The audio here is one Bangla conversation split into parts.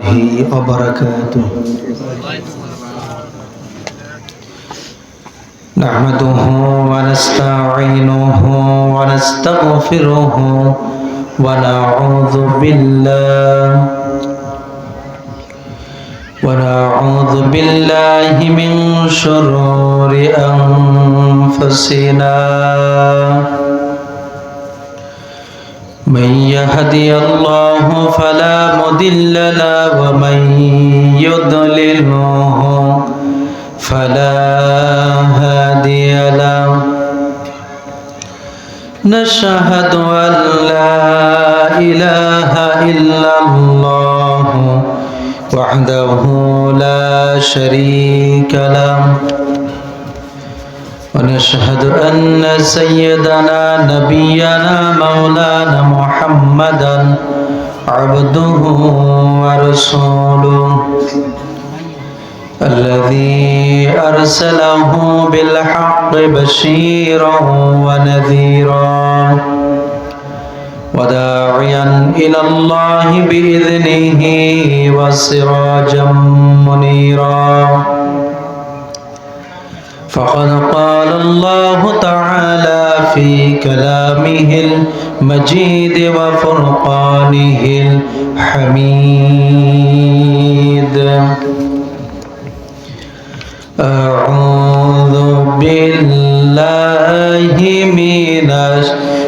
وبركاته نحمده ونستعينه ونستغفره ونعوذ بالله من شرور أنفسنا من يهدي الله فلا مضل له ومن يضلله فلا هادي له نشهد أن لا إله إلا الله وحده لا شريك له ونشهد أن سيدنا نبينا مولانا محمدا عبده ورسوله الذي أرسله بالحق بشيرا ونذيرا وداعيا إلى الله بإذنه وسراجا منيرا فقد قال الله تعالى في كلامه المجيد وفرقانه الحميد أعوذ بالله من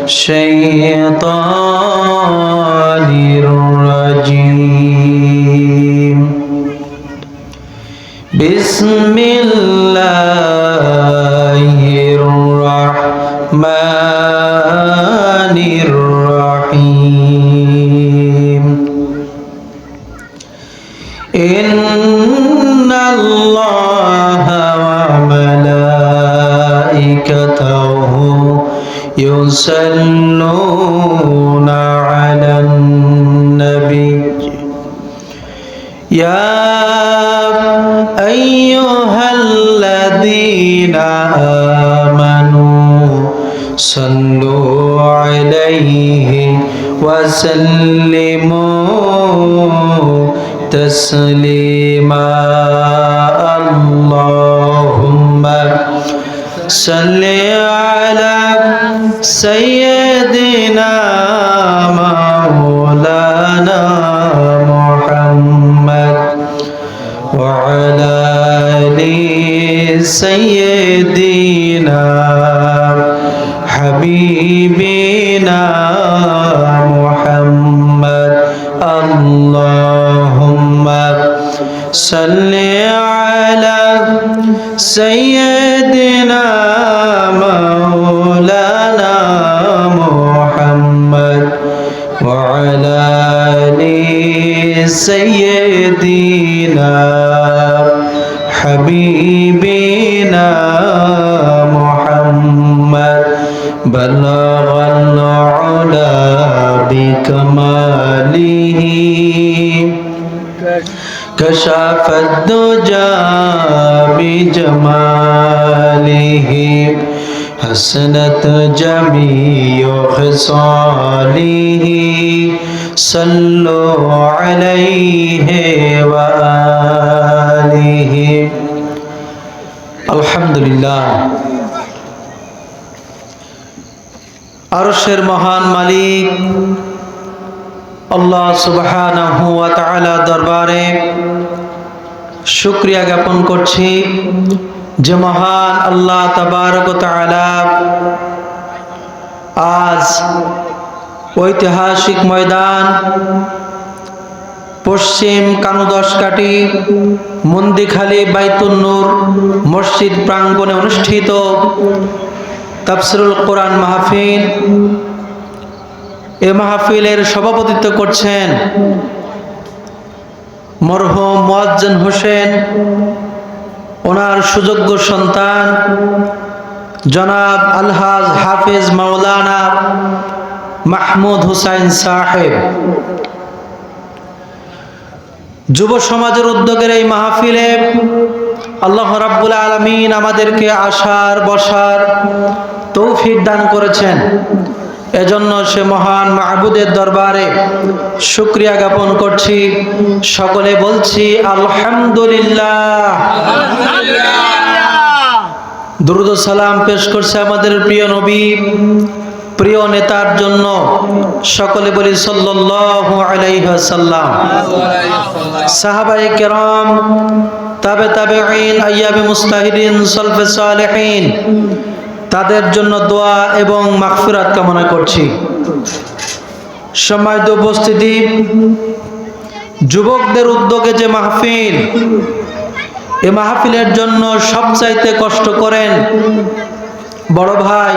الشيطان الرجيم بسم الله الرحمن الرحيم إن الله وملائكته يصلون على النبي يا أيها الذين آمنوا صلوا عليه وسلموا تسليما اللهم صل على سيدنا مولانا محمد وعلى آل سيدنا حبيبنا محمد اللهم صل على سيدنا مولانا محمد وعلى آل سيدنا حبيبنا محمد بلغ العلا بكماله كشف الدجى بجماله حسنت جميع خصاله صلوا عليه وآله الحمد لله আরশের মহান মালিক আল্লাহ সুবহানাহু ওয়া তাআলা দরবারে শুকরিয়া জ্ঞাপন করছি যে মহান আল্লাহ তাবারক ওয়া তাআলা আজ ঐতিহাসিক ময়দান পশ্চিম কানুদশকাঠি মন্দিখালী বাইতুন নূর মসজিদ প্রাঙ্গণে অনুষ্ঠিত তাফসীরুল কোরআন মাহফিল এই মাহফিলের সভাপতিত্ব করছেন মরহুম মুয়াজ্জিন হোসেন, ওনার সুযোগ্য সন্তান জনাব আলহাজ হাফেজ মাওলানা মাহমুদ হুসাইন সাহেব। যুব সমাজের উদ্যোগের এই মাহফিলে আল্লাহ রাব্বুল আলামিন আমাদেরকে আসার বসার তৌফিক দান করেছেন। এজন্য সে মহান মাহবুদের দরবারে শুকরিয়া জ্ঞাপন করছি। সকলে বলছি আলহামদুলিল্লাহ। দুরূদ ও সালাম পেশ করছে আমাদের প্রিয় নবী, প্রিয় নেতার জন্য। সকলে বলি সাল্লাল্লাহু আলাইহি ওয়াসাল্লাম। সাহাবায়ে কেরাম, তাবেঈন, আইয়াবে মুস্তাহিদিন, সালফে সালেহিন, তাদের জন্য দোয়া এবং মাগফিরাত কামনা করছি। সম্মানিত উপস্থিতি, যুবকদের উদ্যোগে যে মাহফিল, এই মাহফিলের জন্য সবচাইতে কষ্ট করেন বড় ভাই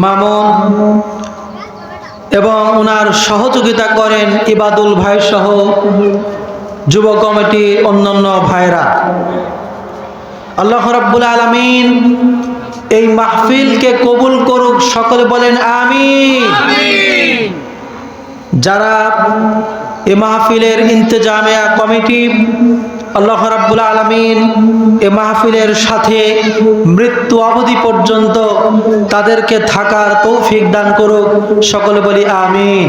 মামুন এবং ওনার সহযোগিতা করেন ইবাদুল ভাই সহ যুব কমিটির অন্যান্য ভাইরা। আল্লাহ রাব্বুল আলামিন এই মাহফিলকে কবুল করুক, সকলে বলেন আমিন। যারা এই মাহফিলের ইন্তেজামিয়া কমিটি, আল্লাহ রাব্বুল আলামিন এই মাহফিলের সাথে মৃত্যু অবধি পর্যন্ত তাদেরকে থাকার তৌফিক দান করুক, সকলে বলি আমিন।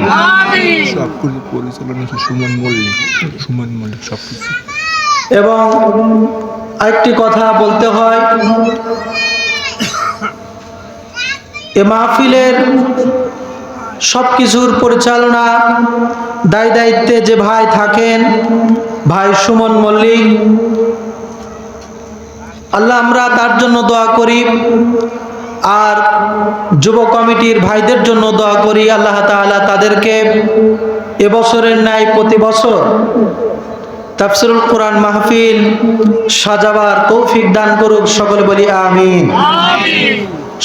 সবগুলো পরিচালনা সুমন মল্লিক সবকিছু। এবং আরেকটি কথা বলতে হয়, এ মাহফিলের সবকিছুর পরিচালনা দায় দায়িত্বে যে ভাই থাকেন, ভাই সুমন মল্লিক, আল্লাহ আমরা তার জন্য দোয়া করি। আর যুব কমিটির ভাইদের জন্য দোয়া করি, আল্লাহ তাআলা তাদেরকে এবছরের ন্যায় প্রতি বছর তাফসীরুল কোরআন মাহফিল সাজাবার তৌফিক দান করুক, সকলে বলি আমিন।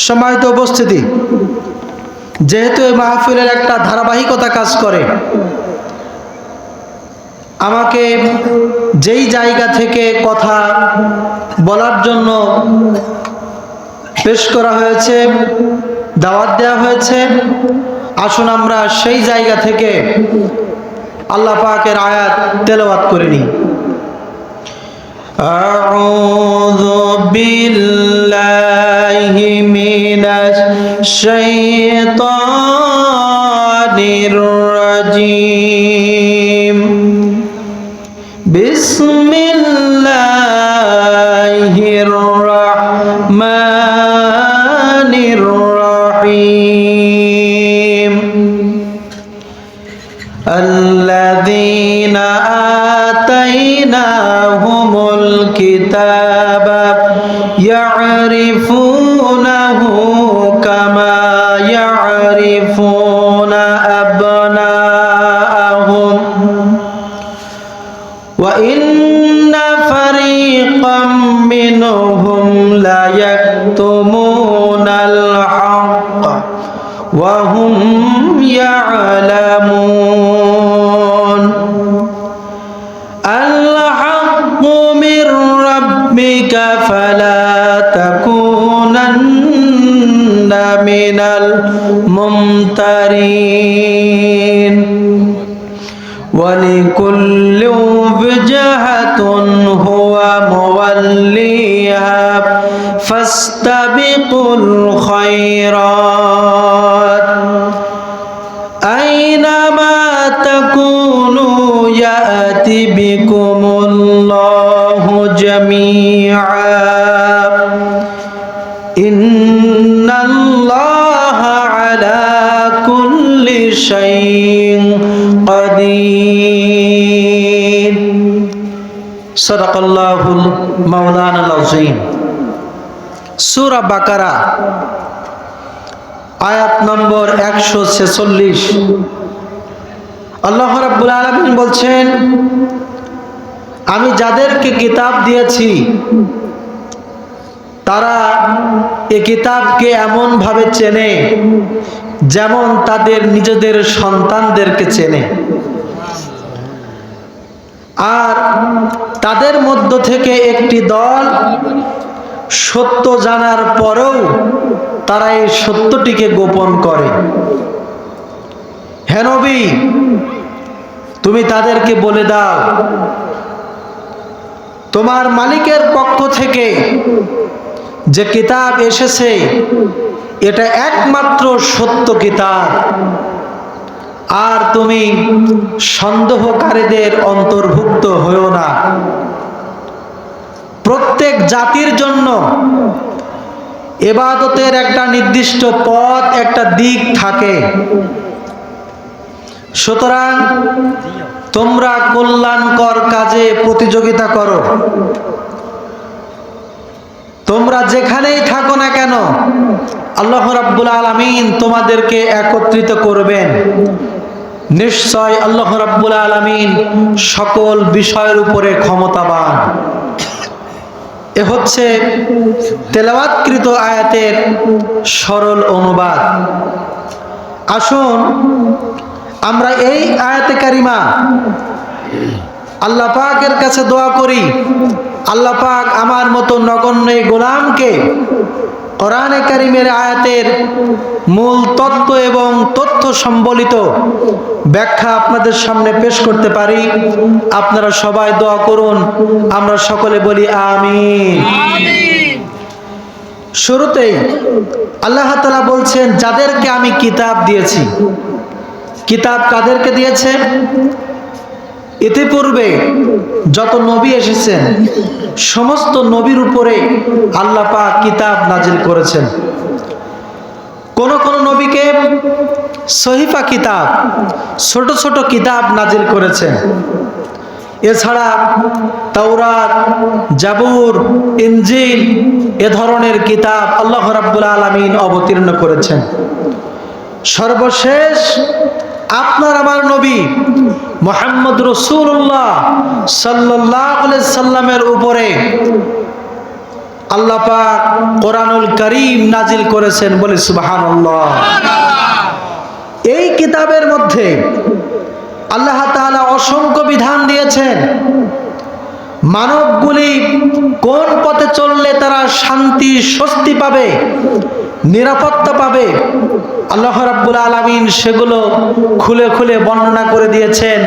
সম্মানিত উপস্থিতি, যেহেতু এই মাহফিলের একটা ধারাবাহিকতা কাজ করে, আমাকে যেই জায়গা থেকে কথা বলার জন্য পেশ করা হয়েছে, দাওয়াত দেওয়া হয়েছে, আসুন আমরা সেই জায়গা থেকে আল্লাহ পাকের আয়াত তেলাওয়াত করে নিই। আউযু বিল্লাহি মিনাশ শাইতানির রাজীম। বিসমিল্লাহির রাহমানির রাহিম। الذين آتيناهم الكتاب يعرفونه كما يعرفون أبناءهم وإن فريقا منهم ليكتمون الحق وهم يعلمون الحق من ربك فلا تكونن من الممترين ولكل وجهة هو موليها فاستبقوا الخيرات أينما تكونوا يأتي بكم الله جميعا إن الله على كل شيء قدير صدق الله مولانا العظيم। সূরা বাকারা আয়াত নম্বর 146। আল্লাহ রাব্বুল আলামিন বলছেন, আমি যাদেরকে কিতাব দিয়েছি তারা এই কিতাবকে এমন ভাবে চেনে যেমন তাদের নিজেদের সন্তানদেরকে চেনে। আর তাদের মধ্য থেকে একটি দল সত্য জানার পরেও তারা এই সত্যটিকে গোপন করে। হে নবী, তুমি তাদেরকে বলে দাও, তোমার মালিকের পক্ষ থেকে যে কিতাব এসেছে এটা একমাত্র সত্য কিতাব, আর তুমি সন্দেহকারীদের অন্তর্ভুক্ত হও না। প্রত্যেক জাতির জন্য ইবাদতের একটা নির্দিষ্ট পথ, একটা দিক থাকে। সুতরাং তোমরা কল্যাণকর কাজে প্রতিযোগিতা করো। তোমরা যেখানেই থাকো না কেন, আল্লাহ রাব্বুল আলামিন তোমাদেরকে একত্রিত করবেন। নিশ্চয় আল্লাহ রাব্বুল আলামিন সকল বিষয়ের উপরে ক্ষমতাবান। এ হচ্ছে তেলাওয়াতকৃত আয়াতের সরল অনুবাদ। আসুন আমরা এই আয়াতে কারিমা আল্লাহ পাকের কাছে দোয়া করি, আল্লাহ পাক আমার মতো নগণ্য গোলামকে কোরআনে কারিমের আয়াতের মূল তত্ত্ব এবং তথ্য সম্বলিত ব্যাখ্যা আপনাদের সামনে পেশ করতে পারি। আপনারা সবাই দোয়া করুন, আমরা সকলে বলি আমিন। শুরুতেই আল্লাহ তাআলা বলছেন, যাদেরকে আমি কিতাব দিয়েছি। কিতাব কাদেরকে দিয়েছে? ইতিপূর্বে যত নবী এসেছেন সমস্ত নবীর উপরে আল্লাহ পাক কিতাব নাজিল করেছেন। কোন কোন নবীকে সহিফা কিতাব, ছোট ছোট কিতাব নাজিল করেছেন। এছাড়া তাওরাত, জাবুর, ইনজিল এ ধরনের কিতাব আল্লাহ রাব্বুল আলামিন অবতীর্ণ করেছেন। সর্বশেষ আপনার আমার নবী মুহাম্মদ রাসূলুল্লাহ সাল্লাল্লাহু আলাইহি সাল্লামের উপরে আল্লাহ পাক কোরআনুল কারীম নাজিল করেছেন, বলে সুবহানাল্লাহ। এই কিতাবের মধ্যে আল্লাহ তাআলা অসংখ্য বিধান দিয়েছেন। মানবগুলি কোন পথে চললে তারা শান্তি, স্বস্তি পাবে, নিরাপত্তা পাবে, আল্লাহ রাব্বুল আলামিন সেগুলো খুলে খুলে বর্ণনা করে দিয়েছেন।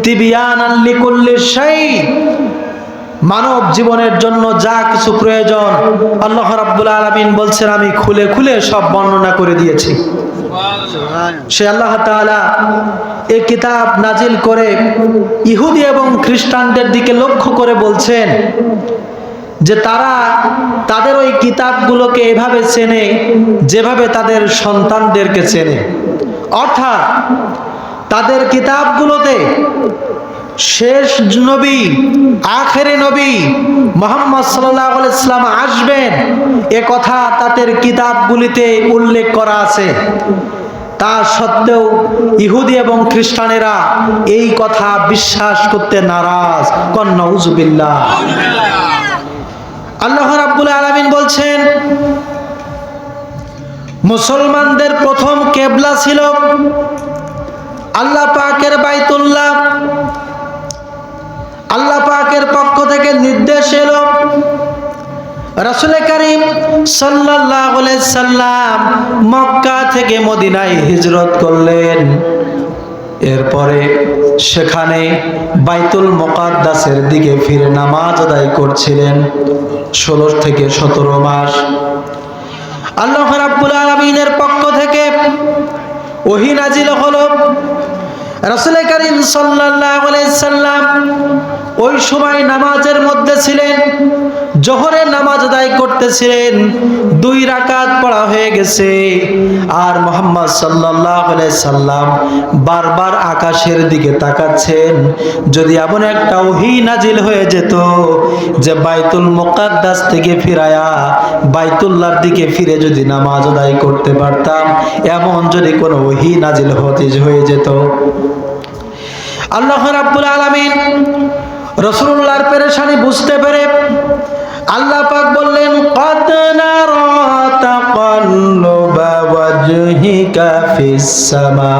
তিবিয়ানাল লিকুল্লি শাই, মানব জীবনের জন্য যা কিছু প্রয়োজন আল্লাহ রাব্বুল আলামিন বলছেন আমি খুলে খুলে সব বর্ণনা করে দিয়েছি। সে আল্লাহ তাআলা এই কিতাব নাজিল করে ইহুদি এবং খ্রিস্টানদের দিকে লক্ষ্য করে বলছেন যে তারা তাদের ওই কিতাবগুলোকে এভাবে চেনে যেভাবে তাদের সন্তানদেরকে চেনে। অর্থাৎ তাদের কিতাবগুলোতে শেষ নবী, আখেরি নবী মুহাম্মদ সাল্লাল্লাহু আলাইহি ওয়াসাল্লাম আসবেন এ কথা তাদের কিতাবগুলিতে উল্লেখ করা আছে। তা সত্ত্বেও ইহুদি এবং খ্রিস্টানেরা এই কথা বিশ্বাস করতে নারাজ। কন নাউযুবিল্লাহ। আল্লাহ রাব্বুল আলামিন বলছেন, মুসলমানদের প্রথম কিবলা ছিল আল্লাহ পাকের বাইতুল্লাহ। আল্লাহ পাকের পক্ষ থেকে নির্দেশ এলো, রাসূল কারীম সাল্লাল্লাহু আলাইহি সাল্লাম মক্কা থেকে মদিনায় হিজরত করলেন। এরপরে সেখানে বাইতুল মুকাদ্দাসের দিকে ফিরে নামাজ আদায় করছিলেন 16 থেকে 17 মাস। আল্লাহ রাব্বুল আলামিনের পক্ষ থেকে ওহী নাজিল হলো। রাসূল কারীম সাল্লাল্লাহু আলাইহি সাল্লাম ওই সময় নামাজের মধ্যে ছিলেন, জোহরের নামাজ আদায় করতেছিলেন। 2 রাকাত পড়া হয়ে গেছে, আর মুহাম্মদ সাল্লাল্লাহু আলাইহি সাল্লাম বারবার আকাশের দিকে তাকাচ্ছেন। যদি এমন একটা ওহী নাজিল হয়ে যেত যে বাইতুল মুকাদ্দাস থেকে ফিরায়া বাইতুল্লাহর দিকে ফিরে যদি নামাজ আদায় করতে পারতাম, এমন যদি কোনো ওহী নাজিল হয়ে যেত। আল্লাহ রাব্বুল আলামিন রাসূলুল্লাহর পেরেশানি বুঝতে পেরে আল্লাহ পাক বললেন, ক্বাদ নারা তাকাল্লুবা ওয়াজহিকা ফিস সামা।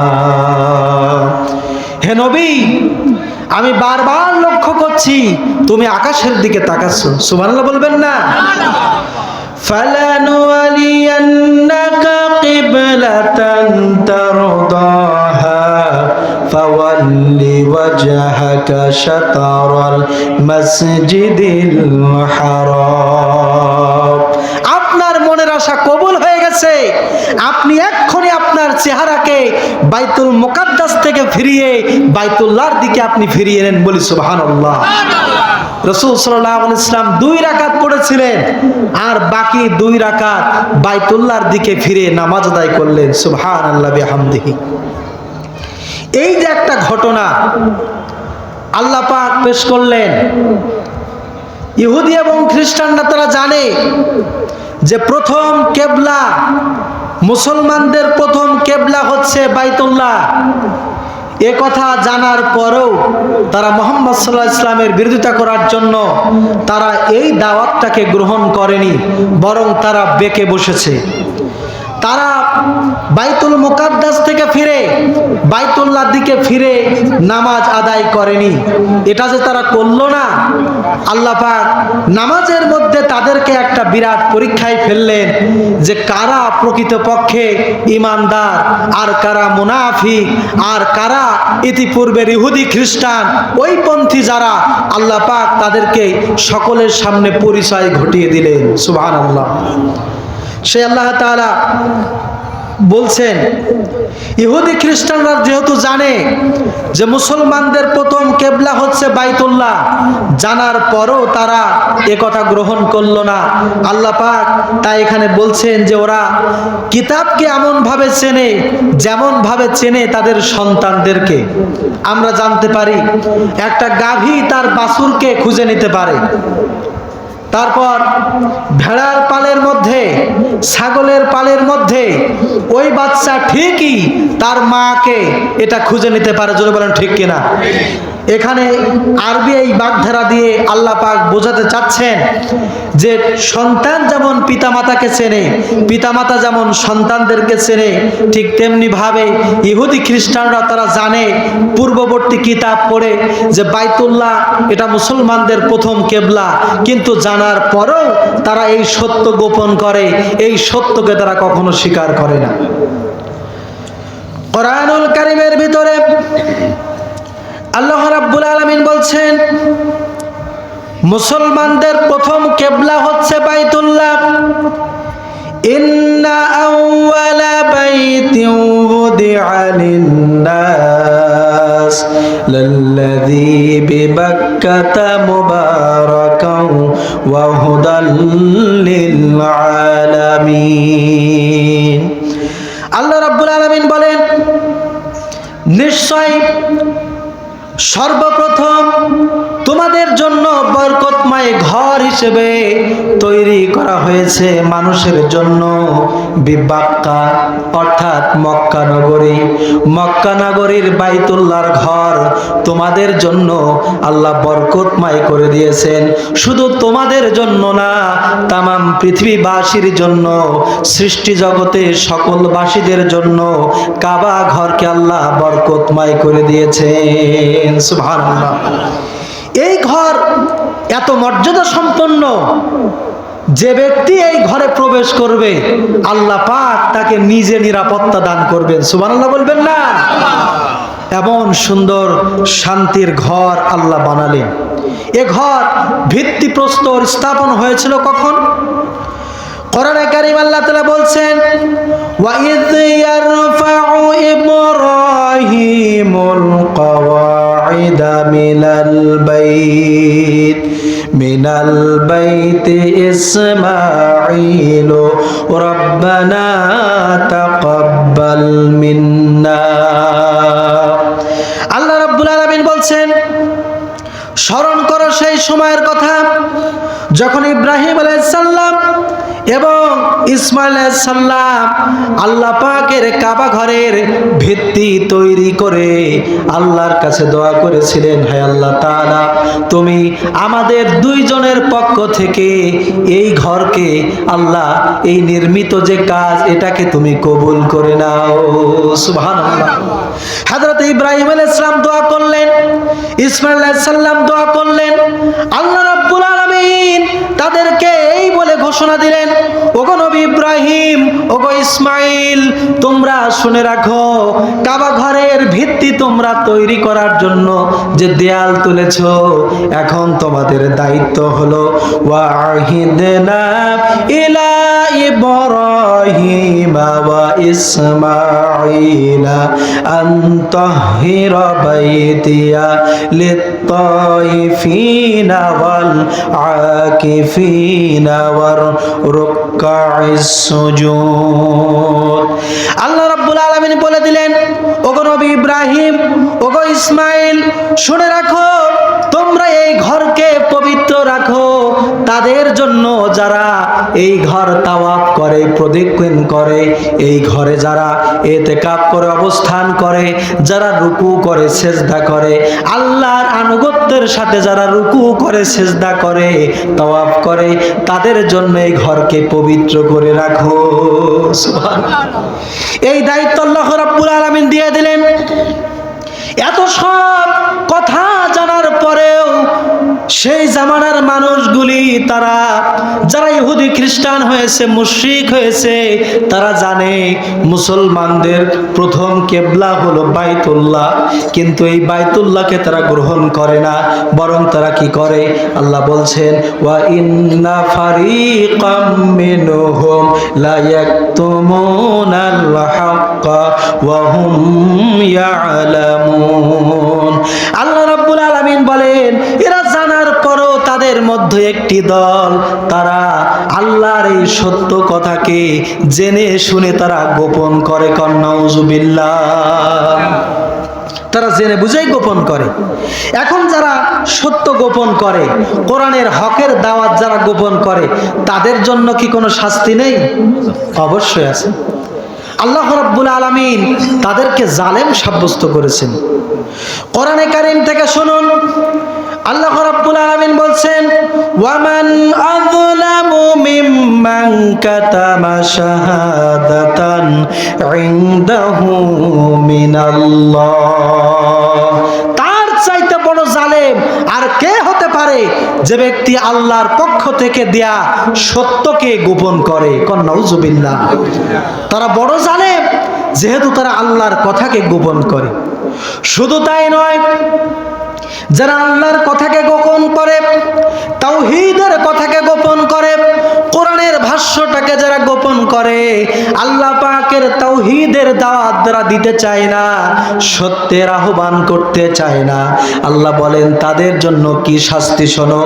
হে নবী, আমি বারবার লক্ষ্য করছি তুমি আকাশের দিকে তাকাচ্ছ। সুবহানাল্লাহ বলবেন না? ফালানুওয়ালিয়ান্নাকা কিবলাতান তারদাহা ফাওয়াল্লি ওয়াজহাকা শাতারাল মাসজিদিল হারাম। আপনার মনের আশা কবুল হয়ে গেছে, আপনি এক্ষুনি আপনার চেহারাকে বাইতুল মুকাদ্দাস থেকে ফিরিয়ে বাইতুল্লাহর দিকে আপনি ফিরিয়ে নেন। বলি সুবহানাল্লাহ। রাসূল সাল্লাল্লাহু আলাইহি ওয়াসাল্লাম 2 রাকাত পড়েছিলেন আর বাকি 2 রাকাত বাইতুল্লাহর দিকে ফিরে নামাজ আদায় করলেন। সুবহানাল্লাহ বিহামদিহি। এই যে একটা ঘটনা আল্লাহ পাক পেশ করলেন, ইহুদি এবং খ্রিস্টানরা তারা জানে যে প্রথম কেবলা, মুসলমানদের প্রথম কেবলা হচ্ছে বাইতুল্লাহ। এ কথা জানার পরেও তারা মুহাম্মদ সাল্লাল্লাহু আলাইহি ওয়াসাল্লামের বিরোধিতা করার জন্য তারা এই দাওয়াতটাকে গ্রহণ করেনি, বরং তারা বেঁকে বসেছে। তারা বাইতুল মুকাদ্দাস থেকে ফিরে বাইতুল্লাহর দিকে ফিরে নামাজ আদায় করেনি। এটা যে তারা করলো না, আল্লাহ পাক নামাজের মধ্যে তাদেরকে একটা বিরাট পরীক্ষায় ফেললেন যে কারা প্রকৃতপক্ষে ঈমানদার আর কারা মুনাফিক আর কারা ইতিপূর্বের ইহুদি খ্রিস্টান ওই পন্থী যারা, আল্লাহ পাক তাদেরকে সকলের সামনে পরিচয় ঘটিয়ে দিলেন। সুবহানাল্লাহ। সে আল্লাহ তাআলা বলছেন, ইহুদি খ্রিস্টানরা যেহেতু জানে যে মুসলমানদের প্রথম কেবলা হচ্ছে বাইতুল্লাহ, জানার পরও তারা এ কথা গ্রহণ করলো না। আল্লাহ পাক তাই এখানে বলছেন যে ওরা কিতাবকে এমন ভাবে চেনে যেমন ভাবে চেনে তাদের সন্তানদেরকে। আমরা জানতে পারি একটা গাভী তার বাছুরকে খুঁজে নিতে পারে, তারপর ভেড়ার পালের মধ্যে, ছাগলের পালের মধ্যে ওই বাচ্চা ঠিকই তার মাকে এটা খুঁজে নিতে পারে। জোরে বলেন ঠিক কিনা? এখানে আরবি এই বাগধারা দিয়ে আল্লাহ পাক বোঝাতে চাচ্ছেন যে সন্তান যেমন পিতামাতাকে চেনে, পিতামাতা যেমন সন্তানদেরকে চেনে, ঠিক তেমনি ভাবে ইহুদি খ্রিস্টানরা তারা জানে পূর্ববর্তী কিতাব পড়ে যে বাইতুল্লাহ এটা মুসলমানদের প্রথম কেবলা, কিন্তু জানার পরেও তারা এই সত্য গোপন করে, এই সত্যকে তারা কখনো স্বীকার করে না। কোরআনুল কারীমের ভিতরে আল্লাহ রাব্বুল আলামিন বলছেন মুসলমানদের প্রথম কেবলা হচ্ছে বাইতুল্লাহ। ইন্না আউওয়ালা বাইতিন wudi'a লিন-নাস লাল্লাযী বিবাক্কাতা মুবারাকান ওয়া হুদাল লিল-আলামিন। আল্লাহ রাব্বুল আলামিন বলেন, নিশ্চয় সর্বপ্রথম তোমাদের জন্য বরকতময় ঘর হিসেবে তৈরি করা হয়েছে মানুষের জন্য বিবাক্কা, অর্থাৎ মক্কা নগরী। মক্কা নগরীর বাইতুল্লাহর ঘর তোমাদের জন্য আল্লাহ বরকতময় করে দিয়েছেন। শুধু তোমাদের জন্য না, তামাম পৃথিবীবাসীর জন্য, সৃষ্টি জগতে সকলবাসীদের জন্য কাবা ঘরকে আল্লাহ বরকতময় করে দিয়েছেন। সুবহানাল্লাহ। এই ঘর এত মর্যাদা সম্পন্ন, যে ব্যক্তি এই ঘরে প্রবেশ করবে আল্লাহ পাক তাকে নিজে নিরাপত্তা দান করবেন। সুবহানাল্লাহ বলবেন না? এমন সুন্দর শান্তির ঘর আল্লাহ বানালেন। এ ঘর ভিত্তিপ্রস্তর স্থাপন হয়েছিল কখন? কোরআনে কারীম আল্লাহ তাআলা বলছেন, ওয়া ইয ইয়ারফাউ ইব্রাহিমুল কাওয়াইদা মিনাল বাইতি ইসমাঈলু রাব্বানা তাকাব্বাল মিন্না। আল্লাহ রাব্বুল আলামিন বলছেন, স্মরণ করো সেই সময়ের কথা যখন ইব্রাহিম আলাইহিস সালাম এবং ইসমাঈল আলাইহিস সালাম আল্লাহ পাকের কাবা ঘরের ভিত্তি তৈরি করে আল্লাহর কাছে দোয়া করেছিলেন, হে আল্লাহ তাআলা, তুমি আমাদের দুইজনের পক্ষ থেকে এই ঘরকে, আল্লাহ এই নির্মিত যে কাজ এটাকে তুমি কবুল করে নাও। সুবহানাল্লাহ। হযরত ইব্রাহিম আলাইহিস সালাম দোয়া করলেন, ইসমাঈল আলাইহিস সালাম দোয়া করলেন, আল্লাহ রাব্বুল আলামিন তাদেরকে এই বলে ঘোষণা দিলেন, ওগো নবী ইব্রাহিম, ওগো ইসমাইল, তোমরা শুনে রাখো, কাবা ঘরের ভিত্তি তোমরা তৈরি করার জন্য যে দেয়াল তুলেছো, এখন তোমাদের দায়িত্ব হলো ওয়াহিদনা ইলা ইব্রাহিম ওয়া ইসমাঈলা আন তাহহিরা বাইতিয়া লিত-তাইফিনা ওয়াল আকিফিনা ওয়ার রুকআইস সুজুদ। আল্লাহ রাব্বুল আলামিন বলে দিলেন, ওগো নবী ইব্রাহিম, ওগো ইসমাইল, শুনে রাখো, তোমরা এই ঘরকে পবিত্র রাখো তাদের জন্য যারা এই ঘর তাওয়াফ করে, প্রদক্ষিণ করে, এই ঘরে যারা ইতিকাফ করে অবস্থান করে, যারা রুকু করে, সেজদা করে, আল্লাহর আনুগত্যের সাথে যারা রুকু করে, সেজদা করে, তাওয়াফ করে, তাদের জন্য এই ঘরকে পবিত্র করে রাখো। সুবহানাল্লাহ। এই দায়িত্ব আল্লাহ রাব্বুল আলামিন দিয়ে দিলেন। এত সব কথা জানার পরেও সেই জামানার মানুষগুলি, তারা যারা ইহুদি খ্রিস্টান হয়েছে, মুশরিক হয়েছে, তারা জানে মুসলমানদের প্রথম কিবলা হলো বাইতুল্লাহ, কিন্তু এই বাইতুল্লাহকে তারা গ্রহণ করে না, বরং তারা কি করে? আল্লাহ বলছেন, ওয়া ইন্না ফারিকাম মিনহুম লা ইয়াকতুমুনাল হাক্কা ওয়া হুম ইয়ালামুন। আল্লাহ রাব্বুল আলামিন বলেন, এরা জানার পরও তাদের মধ্যে একটি দল, তারা আল্লাহর এই সত্য কথাকে জেনে শুনে তারা গোপন করে। নাউযুবিল্লাহ। তারা জেনে বুঝেই গোপন করে। এখন যারা সত্য গোপন করে, কোরআনের হকের দাওয়াত যারা গোপন করে, তাদের জন্য কি কোনো শাস্তি নেই? অবশ্যই আছে। আল্লাহ রাব্বুল আলামিন তাদেরকে জালেম সাব্যস্ত করেছেন। কোরআনে কারীম থেকে শুনুন, আল্লাহ রাব্বুল আলামিন বলছেন, ওয়ামান আযলামু মিম্মান কাতামা শাহাদাতান ইনদাহু মিনাল্লাহ। তার চাইতে বড় জালেম আর কে হতে পারে যে ব্যক্তি আল্লাহর পক্ষ থেকে দেয়া সত্যকে গোপন করে। নাউযুবিল্লাহ। তারা বড় জালেম যেহেতু তারা আল্লাহর কথাকে গোপন করে। শুধু তাই নয়, যারা আল্লাহর কথাকে গোপন করে, তাওহীদের কথাকে গোপন করে, কোরআনের ভাষ্যটাকে যারা গোপন করে, আল্লাহ পাকের তাওহীদের দাওয়াত যারা দিতে চায় না, সত্যের আহ্বান করতে চায় না, আল্লাহ বলেন তাদের জন্য কি শাস্তি শোনো।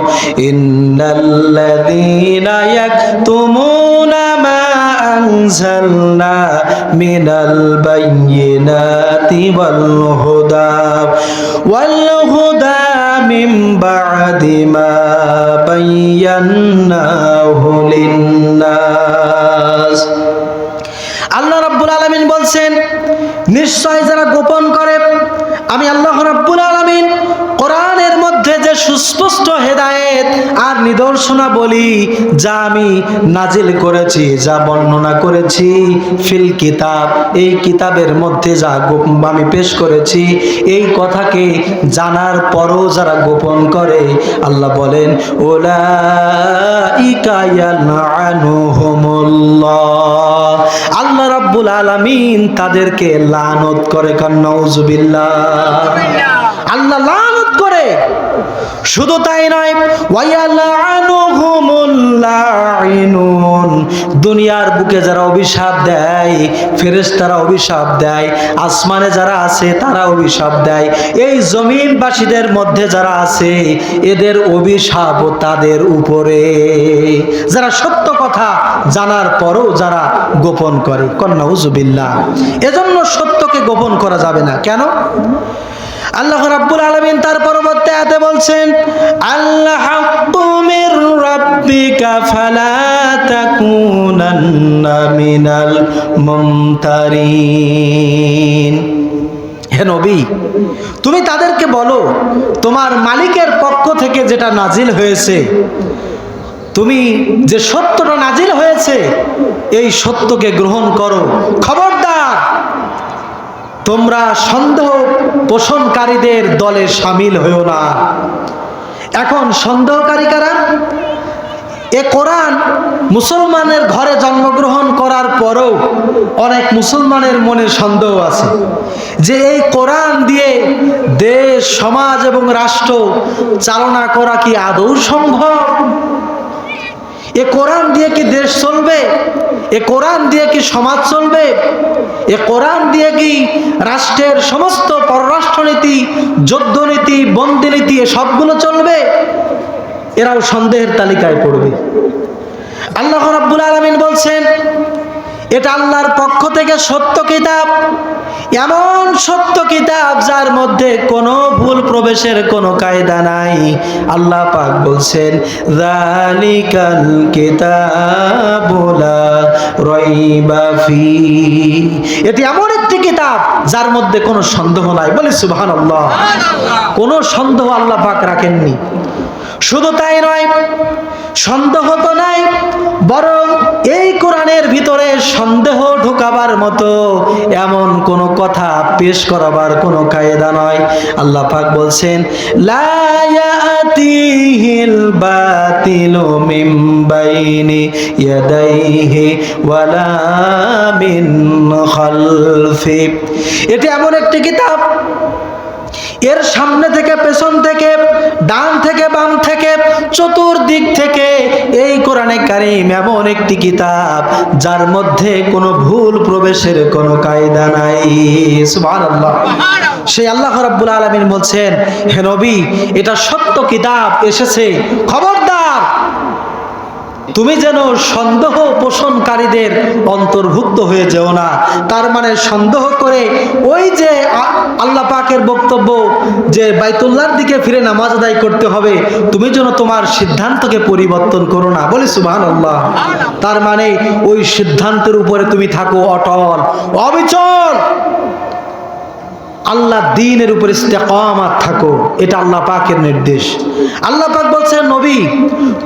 ইন্নাল্লাযীনা ইয়াকতুমুনা মা আনজালনা মিনাল বায়্যিনাতি ওয়াল হুদা মিন বা'দি মা বায়্যানাহু লিন-নাস। আল্লাহ রাব্বুল আলামিন বলছেন, নিশ্চয় যারা গোপন করে, আমি আল্লাহ রাব্বুল আলামিন কোরআনের মধ্যে যে সুস্পষ্ট হেদায়েত আর নিদর্শনাবলী যা আমি নাজিল করেছি, যা বর্ণনা করেছি, ফিল কিতাব, এই কিতাবের মধ্যে যা আমি পেশ করেছি, এই কথাকে জানার পরও যারা গোপন করে, আল্লাহ বলেন, উলাইকা ইয়ালআনুহুমুল্লাহ। আল্লাহ রাব্বুল আলামিন তাদেরকে লানত করে। নাউযুবিল্লাহ। আল্লাহ লানত করে। শুধু তাই নয়, ওয়ায়ালআনুহুমুল লাঈনুন। দুনিয়ার বুকে যারা অভিশাপ দেয়, ফেরেশতারা অভিশাপ দেয়, আসমানে যারা আছে তারা অভিশাপ দেয়, এই জমিনবাসীদের মধ্যে যারা আছে এদের অভিশাপও তাদের উপরে, যারা সত্য কথা জানার পরও যারা গোপন করে। নাউযুবিল্লাহ। এজন্য সত্যকে গোপন করা যাবে না। কেন? আল্লাহ রাব্বুল আলামিন তার পরবর্তী আয়াতে বলছেন, আল্লাহ হাক্কু মির রাব্বিকা ফালা তাকুনান্না মিনাল মুমতারিন। হে নবী, তুমি তাদেরকে বলো, তোমার মালিকের পক্ষ থেকে যেটা নাজিল হয়েছে, তুমি যে সত্যটা নাজিল হয়েছে, এই সত্যকে গ্রহণ করো। খবরদার তোমরা সন্দেহ পোষণকারীদের দলে শামিল হয়েও না। এখন সন্দেহকারী কারা? এ কোরআন মুসলমানের ঘরে জন্মগ্রহণ করার পরেও অনেক মুসলমানের মনে সন্দেহ আছে যে এই কোরআন দিয়ে দেশ, সমাজ এবং রাষ্ট্র চালনা করা কি আদৌ সম্ভব? এ কোরআন দিয়ে কি দেশ চলবে? এ কোরআন দিয়ে কি সমাজ চলবে? এ কোরআন দিয়ে কি রাষ্ট্রের সমস্ত পররাষ্ট্রনীতি, যুদ্ধনীতি, বন্দিনীতি সবগুলো চলবে? এরাও সন্দেহের তালিকায় পড়বে। আল্লাহ রাব্বুল আলামিন বলছেন, এটা আল্লাহর পক্ষ থেকে সত্য কিতাব, এমন সত্য কিতাব যার মধ্যে কোনো ভুল প্রবেশের কোনো কায়দা নাই। আল্লাহ পাক বলছেন, যালিকাল কিতাবু লা রাইবা ফি, এটি এমন একটি কিতাব যার মধ্যে কোনো সন্দেহ নাই। বলি সুবহানাল্লাহ। কোনো সন্দেহ আল্লাহ পাক রাখেননি। শুধু তাই নয়, সন্দেহ তো নাই, বরং এই কোরআনের ভিতরে সন্দেহ ঢোকাবার মতো এমন কোনো কথা পেশ করাবার কোনো কায়দা নয়। আল্লাহ পাক বলছেন, লা ইয়াতিহিল বাতিলু মিন বাইনি ইয়াদাইহি ওয়ালা মিন খালফি, এটি এমন একটি কিতাব, এর সামনে থেকে, পেছন থেকে, ডান থেকে, বাম থেকে, চতুর্দিক থেকে এই কোরআনে কারীম এমন একটি কিতাব যার মধ্যে কোনো ভুল প্রবেশের কোনো কায়দা নাই। সুবহানাল্লাহ। সেই আল্লাহ রাব্বুল আলামিন বলছেন, হে নবী, এটা সত্য কিতাব এসেছে, খবরদার তুমি যেন সন্দেহ পোষণকারীদের অন্তর্ভুক্ত হয়ে যেও না। তার মানে সন্দেহ করে ওই যে আল্লাহ পাকের বক্তব্য যে বাইতুল্লাহর দিকে ফিরে নামাজ আদায় করতে হবে, তুমি যেন তোমার সিদ্ধান্তকে পরিবর্তন করো না। বলি সুবহানাল্লাহ। তার মানে ওই সিদ্ধান্তের উপরে তুমি থাকো অটল, অবিচল, আল্লাহ দ্বীনের উপরে ইস্তেকামাত থাকো, এটা আল্লাহ পাকের নির্দেশ। আল্লাহ পাক বলছেন, নবী,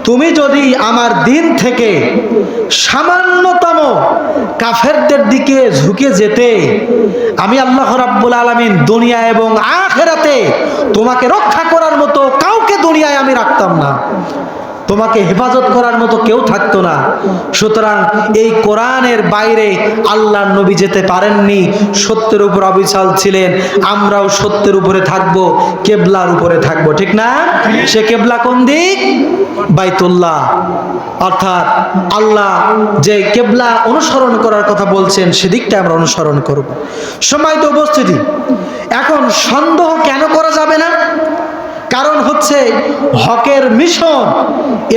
তুমি যদি আমার দ্বীন থেকে সামান্যতম কাফেরদের দিকে ঝুঁকে যেতে, আমি আল্লাহ রাব্বুল আলামিন দুনিয়া এবং আখিরাতে তোমাকে রক্ষা করার মতো কাউকে দুনিয়ায় আমি রাখতাম না, তোমাকে হেফাজত করার মতো কেউ থাকতো না। সুতরাং এই কোরআনের বাইরে আল্লাহর নবী যেতে পারেননি, সত্যের উপর অবিচল ছিলেন। আমরাও সত্যের উপরে থাকবো, কেবলার উপরে থাকবো, ঠিক না? সে কেবলা কোন দিক? বাইতুল্লাহ। অর্থাৎ আল্লাহ যে কেবলা অনুসরণ করার কথা বলছেন সেদিকটা আমরা অনুসরণ করব। সম্মানিত উপস্থিতি, এখন সন্দেহ কেন করা যাবে না? কারণ হচ্ছে হকের মিশন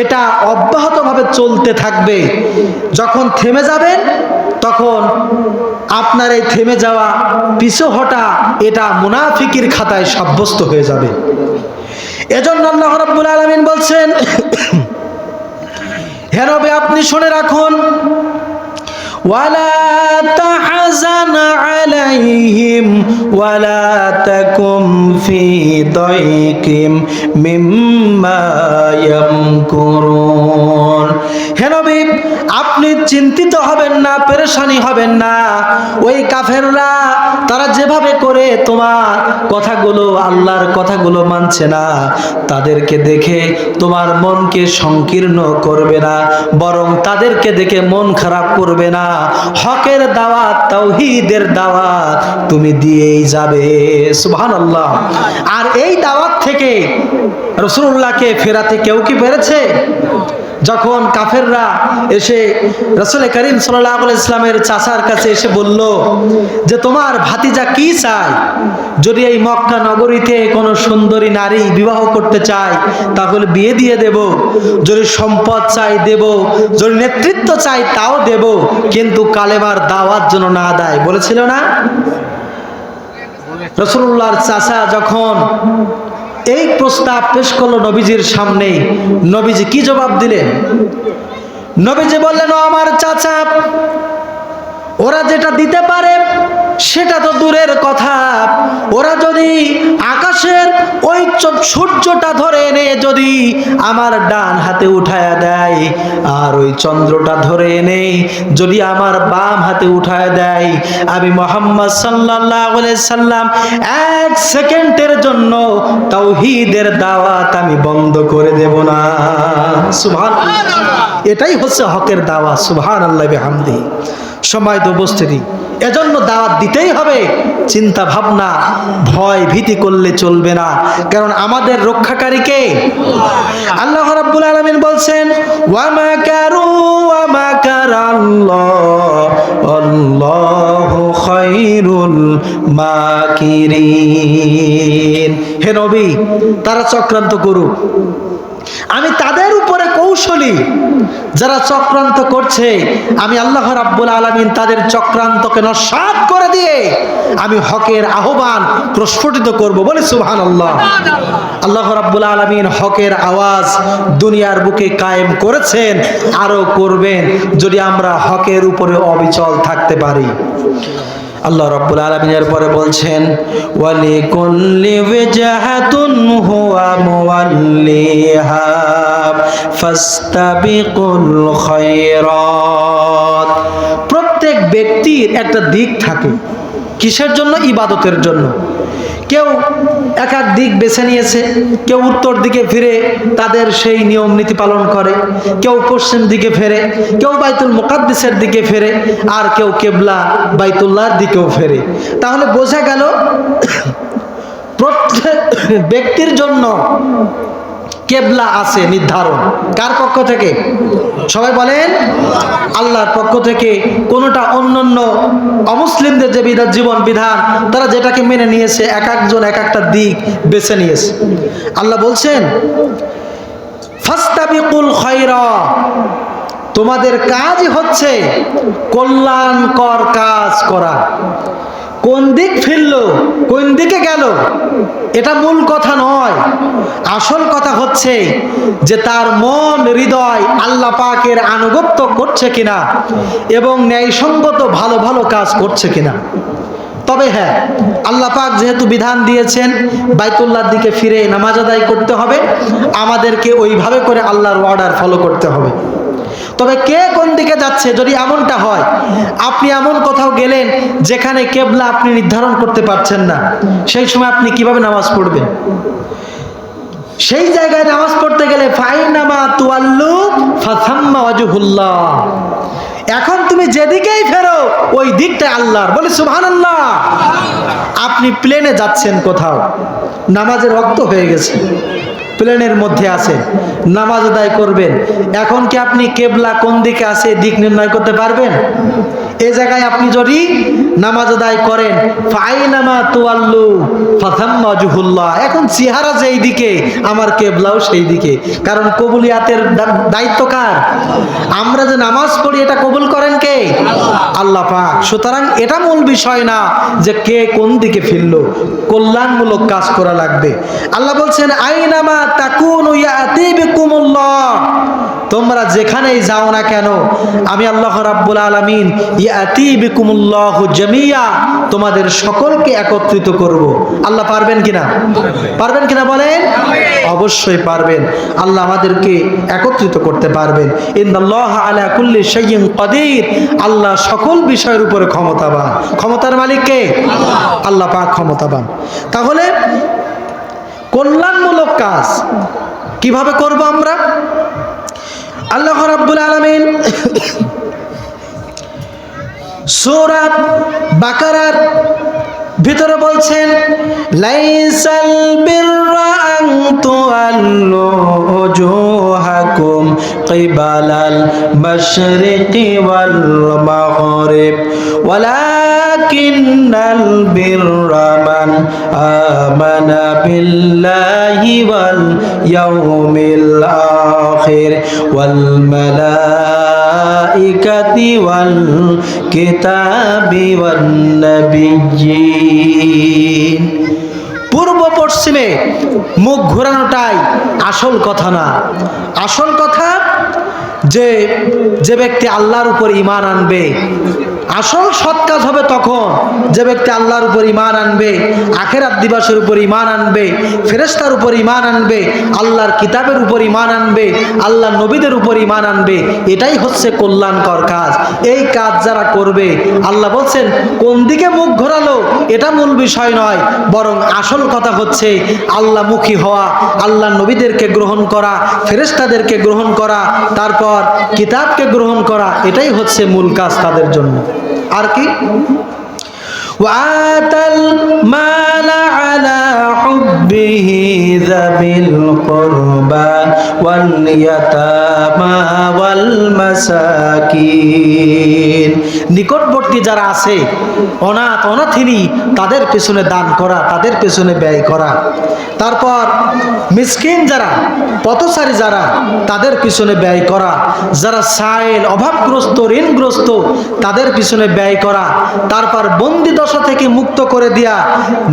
এটা অব্যাহতভাবে চলতে থাকবে। যখন থেমে যাবেন তখন আপনার এই থেমে যাওয়া, পিছু হটা, এটা মুনাফিকির খাতায় সাব্যস্ত হয়ে যাবে। এজন্য আল্লাহ রাব্বুল আলামিন বলছেন, হে নবী, আপনি শুনে রাখুন, ওয়ালা তাহজান আলাইহিম ওয়ালা তাকুম ফি দাইকিম মিম্মা ইয়ামকুরুন। হে নবী, আপনি চিন্তিত হবেন না, পেরেশানি হবেন না। ওই কাফেররা তারা যেভাবে করে তোমার কথাগুলো, আল্লাহর কথাগুলো মানছে না, তাদেরকে দেখে তোমার মনকে সংকীর্ণ করবে না, বরং তাদেরকে দেখে মন খারাপ করবে না। হকের দাওয়াত, তাওহীদের দাওয়াত তুমি দিয়েই যাবে। সুবহানাল্লাহ। আর এই দাওয়াত থেকে রাসূলুল্লাহকে ফেরাতে কেউ কি পেরেছে? যখন কাফেররা এসে রাসূল করিম সাল্লাল্লাহু আলাইহি ইসলামের চাচার কাছে এসে বলল যে তোমার ভাতিজা কি চায়, যদি এই মক্কা নগরীতে কোনো সুন্দরী নারী বিবাহ করতে চায় তাহলে বিয়ে দিয়ে দেব, যদি সম্পদ চাই দেব, যদি নেতৃত্ব চাই তাও দেব, কিন্তু কালেমার দাওয়াত যেন না দেয়, বলেছিল না? রাসূলুল্লাহর চাচা যখন এই প্রস্তাব পেশ করলো নবীজির সামনে, নবীজি কি জবাব দিলেন? নবীজি বললেন, ও আমার চাচা, ওরা যেটা দিতে পারে সেটা তো দূরের কথা, ওরা যদি আকাশের ওই সূর্যটা ধরে এনে যদি আমার ডান হাতে উঠায়া দেয়, আর ওই চন্দ্রটা ধরে এনে যদি আমার বাম হাতে উঠায়া দেয়, আমি মুহাম্মদ সাল্লাল্লাহু আলাইহি সাল্লাম 1 সেকেন্ডের জন্য তাওহীদের দাওয়াত আমি বন্ধ করে দেব না। সুবহানাল্লাহ, এটাই হচ্ছে হকের দাওয়াত। সুবহানাল্লাহ বিহামদিহি। সময় তো উপস্থিতি, এজন্য দাওয়াত দিতেই হবে। চিন্তা ভাবনা ভয় ভীতি করলে চলবে না, কারণ আমাদের রক্ষাকারী কে? আল্লাহ রাব্বুল আলামিন বলছেন ওয়া মাকারু ওয়া মাকারাল্লাহ আল্লাহু খায়রুল মাকিরিন। হে নবী, তারা চক্রান্ত করুক, আমি তাদের উপরে কৌশলী। যারা চক্রান্ত করছে, আমি আল্লাহ রাব্বুল আলামিন তাদের চক্রান্তকে নস্যাৎ করে দিয়ে আমি হকের আহ্বান প্রস্ফুটিত করব। বলে সুবহানাল্লাহ। আল্লাহ রাব্বুল আলামিন হকের আওয়াজ দুনিয়ার বুকে কায়েম করেছেন, আরো করবেন, যদি আমরা হকের উপরে অবিচল থাকতে পারি। আল্লাহ রাব্বুল আলামিন এর পরে বলছেন ওয়ালিকুল্লি ওয়াজহাতুন হুয়া মুওয়াল্লিহা ফাস্তাবিকুল খায়রাত। প্রত্যেক ব্যক্তির একটা দিক থাকে। কিসের জন্য? ইবাদতের জন্য। কেউ এক এক দিক বেছে নিয়েছে, কেউ উত্তর দিকে ফিরে তাদের সেই নিয়ম নীতি পালন করে, কেউ পশ্চিম দিকে ফেরে, কেউ বাইতুল মুকাদ্দিসের দিকে ফেরে, আর কেউ কিবলা বাইতুল্লাহর দিকেও ফেরে। তাহলে বোঝা গেল প্রত্যেক ব্যক্তির জন্য কেবলা আছে নির্ধারণ। কার পক্ষ থেকে? সবাই বলেন আল্লাহর পক্ষ থেকে। কোনটা অন্যান্য অমুসলিমদের যে জীবন বিধান, তারা যেটাকে মেনে নিয়েছে, এক একজন এক একটা দিক বেছে নিয়েছে। আল্লাহ বলছেন ফাস্তাবিকুল খায়রা, তোমাদের কাজই হচ্ছে কল্যাণকর কাজ করা। কোন দিক ফিরলো, কোন দিকে গেল, এটা মূল কথা নয়। আসল কথা হচ্ছে যে তার মন হৃদয় আল্লাহ পাকের আনুগত্য করছে কিনা এবং ন্যায়সঙ্গত ভালো ভালো কাজ করছে কিনা। তবে হ্যাঁ, আল্লাহ পাক যেহেতু বিধান দিয়েছেন বাইতুল্লাহর দিকে ফিরে নামাজ আদায় করতে হবে, আমাদেরকে ওইভাবে করে আল্লাহর অর্ডার ফলো করতে হবে। তবে কে কোন দিকে যাচ্ছে, যদি এমনটা হয় আপনি এমন কোথাও গেলেন যেখানে কেবলা আপনি নির্ধারণ করতে পারছেন না, সেই সময় আপনি কিভাবে নামাজ পড়বেন? সেই জায়গায় নামাজ পড়তে গেলে ফাইনামা তুয়াল্লু ফাসাম্মা ওয়াজহুল্লাহ, এখন তুমি যেদিকেই ফেরো ওই দিকটা আল্লাহর। বলে সুবহানাল্লাহ। আপনি প্লেনে যাচ্ছেন কোথাও, নামাজের ওয়াক্ত হয়ে গেছে, প্লেনের মধ্যে আছে, নামাজ আদায় করবেন, এখন কি আপনি কেবলা কোন দিকে আছে দিক নির্ণয় করতে পারবেন? এই জায়গায় আপনি যদি নামাজ আদায় করেন ফাইনামা তুয়াল্লু ফাসাম্মা ওয়াজহুল্লাহ, এখন চেহারা যেই দিকে আমার কেবলাও সেই দিকে, কারণ কবুলিয়াতের দায়িত্ব কার? আমরা যে নামাজ পড়ি এটা কবুল করেন কে? আল্লাহ পাক। সুতরাং এটা মূল বিষয় না যে কে কোন দিকে ফিরলো, কল্যাণমূলক কাজ করা লাগবে। আল্লাহ বলছেন আইনামা তাকুনু ইয়াতি বিকুমুল্লাহ, তোমরা যেখানেই যাও না কেন আমি আল্লাহ রাব্বুল আলামিন ইয়াতি বিকুমুল্লাহু জামিয়া, তোমাদের সকলকে একত্রিত করব। আল্লাহ পারবেন কিনা? পারবেন কিনা বলেন? অবশ্যই পারবেন। আল্লাহ আমাদেরকে একত্রিত করতে পারবেন। ইন্নাল্লাহ আলা কুল্লি শাইইন কাদির, আল্লাহ সকল বিষয়ের উপরে ক্ষমতাবান। ক্ষমতার মালিক কে? আল্লাহ পাক ক্ষমতাবান। তাহলে কল্যাণমূলক কাজ কিভাবে করব আমরা? আল্লাহ রাব্বুল আলামিন সূরা বাকারার ভিতরে বলছেন লাইসাল বিররা আন তুআল্লু উজুহাকুম কিবালাল মাশরিকি ওয়াল মাগরিব ওয়ালাকিন্নাল বিররা মান আমানা বিল্লাহি ওয়াল ইয়াউমিল আখির ওয়াল মালাইকাতি ওয়াল কিতাবি ওয়ান নাবিয়্যিন। পূর্ব পশ্চিমে মুখ ঘোরানোটাই আসল কথা না। আসল কথা যে ব্যক্তি আল্লাহর উপর ঈমান আনবে, আসল সৎ কাজ হবে তখন যে ব্যক্তি আল্লাহর উপর ঈমান আনবে, আখিরাত দিবসের উপর ঈমান আনবে, ফেরেশতার উপর ঈমান আনবে, আল্লাহর কিতাবের উপর ঈমান আনবে, আল্লাহর নবীদের উপর ঈমান আনবে। এটাই হচ্ছে কল্যাণকর কাজ। এই কাজ যারা করবে, আল্লাহ বলছেন কোন দিকে মুখ ঘোরালো এটা মূল বিষয় নয়, বরং আসল কথা হচ্ছে আল্লাহমুখী হওয়া, আল্লাহর নবীদেরকে গ্রহণ করা, ফেরেশতাদেরকে গ্রহণ করা, তারপর কিতাবকে গ্রহণ করা। এটাই হচ্ছে মূল কাজ তাদের জন্য। আর কি ওয়াতাল মাল আলা হুব্বিহি যাবিল কুরবা ওয়াল ইয়াতামা ওয়াল মাসাকিন, নিকটবর্তী যারা আছে অনাথ অনাথিনী তাদের পেছনে দান করা, তাদের পেছনে ব্যয় করা। তারপর মিসকিন যারা, পথচারী যারা, তাদের পিছনে ব্যয় করা। যারা সাইল, অভাবগ্রস্ত, ঋণগ্রস্ত, তাদের পিছনে ব্যয় করা। তারপর বন্দি দশা থেকে মুক্ত করে দেয়া,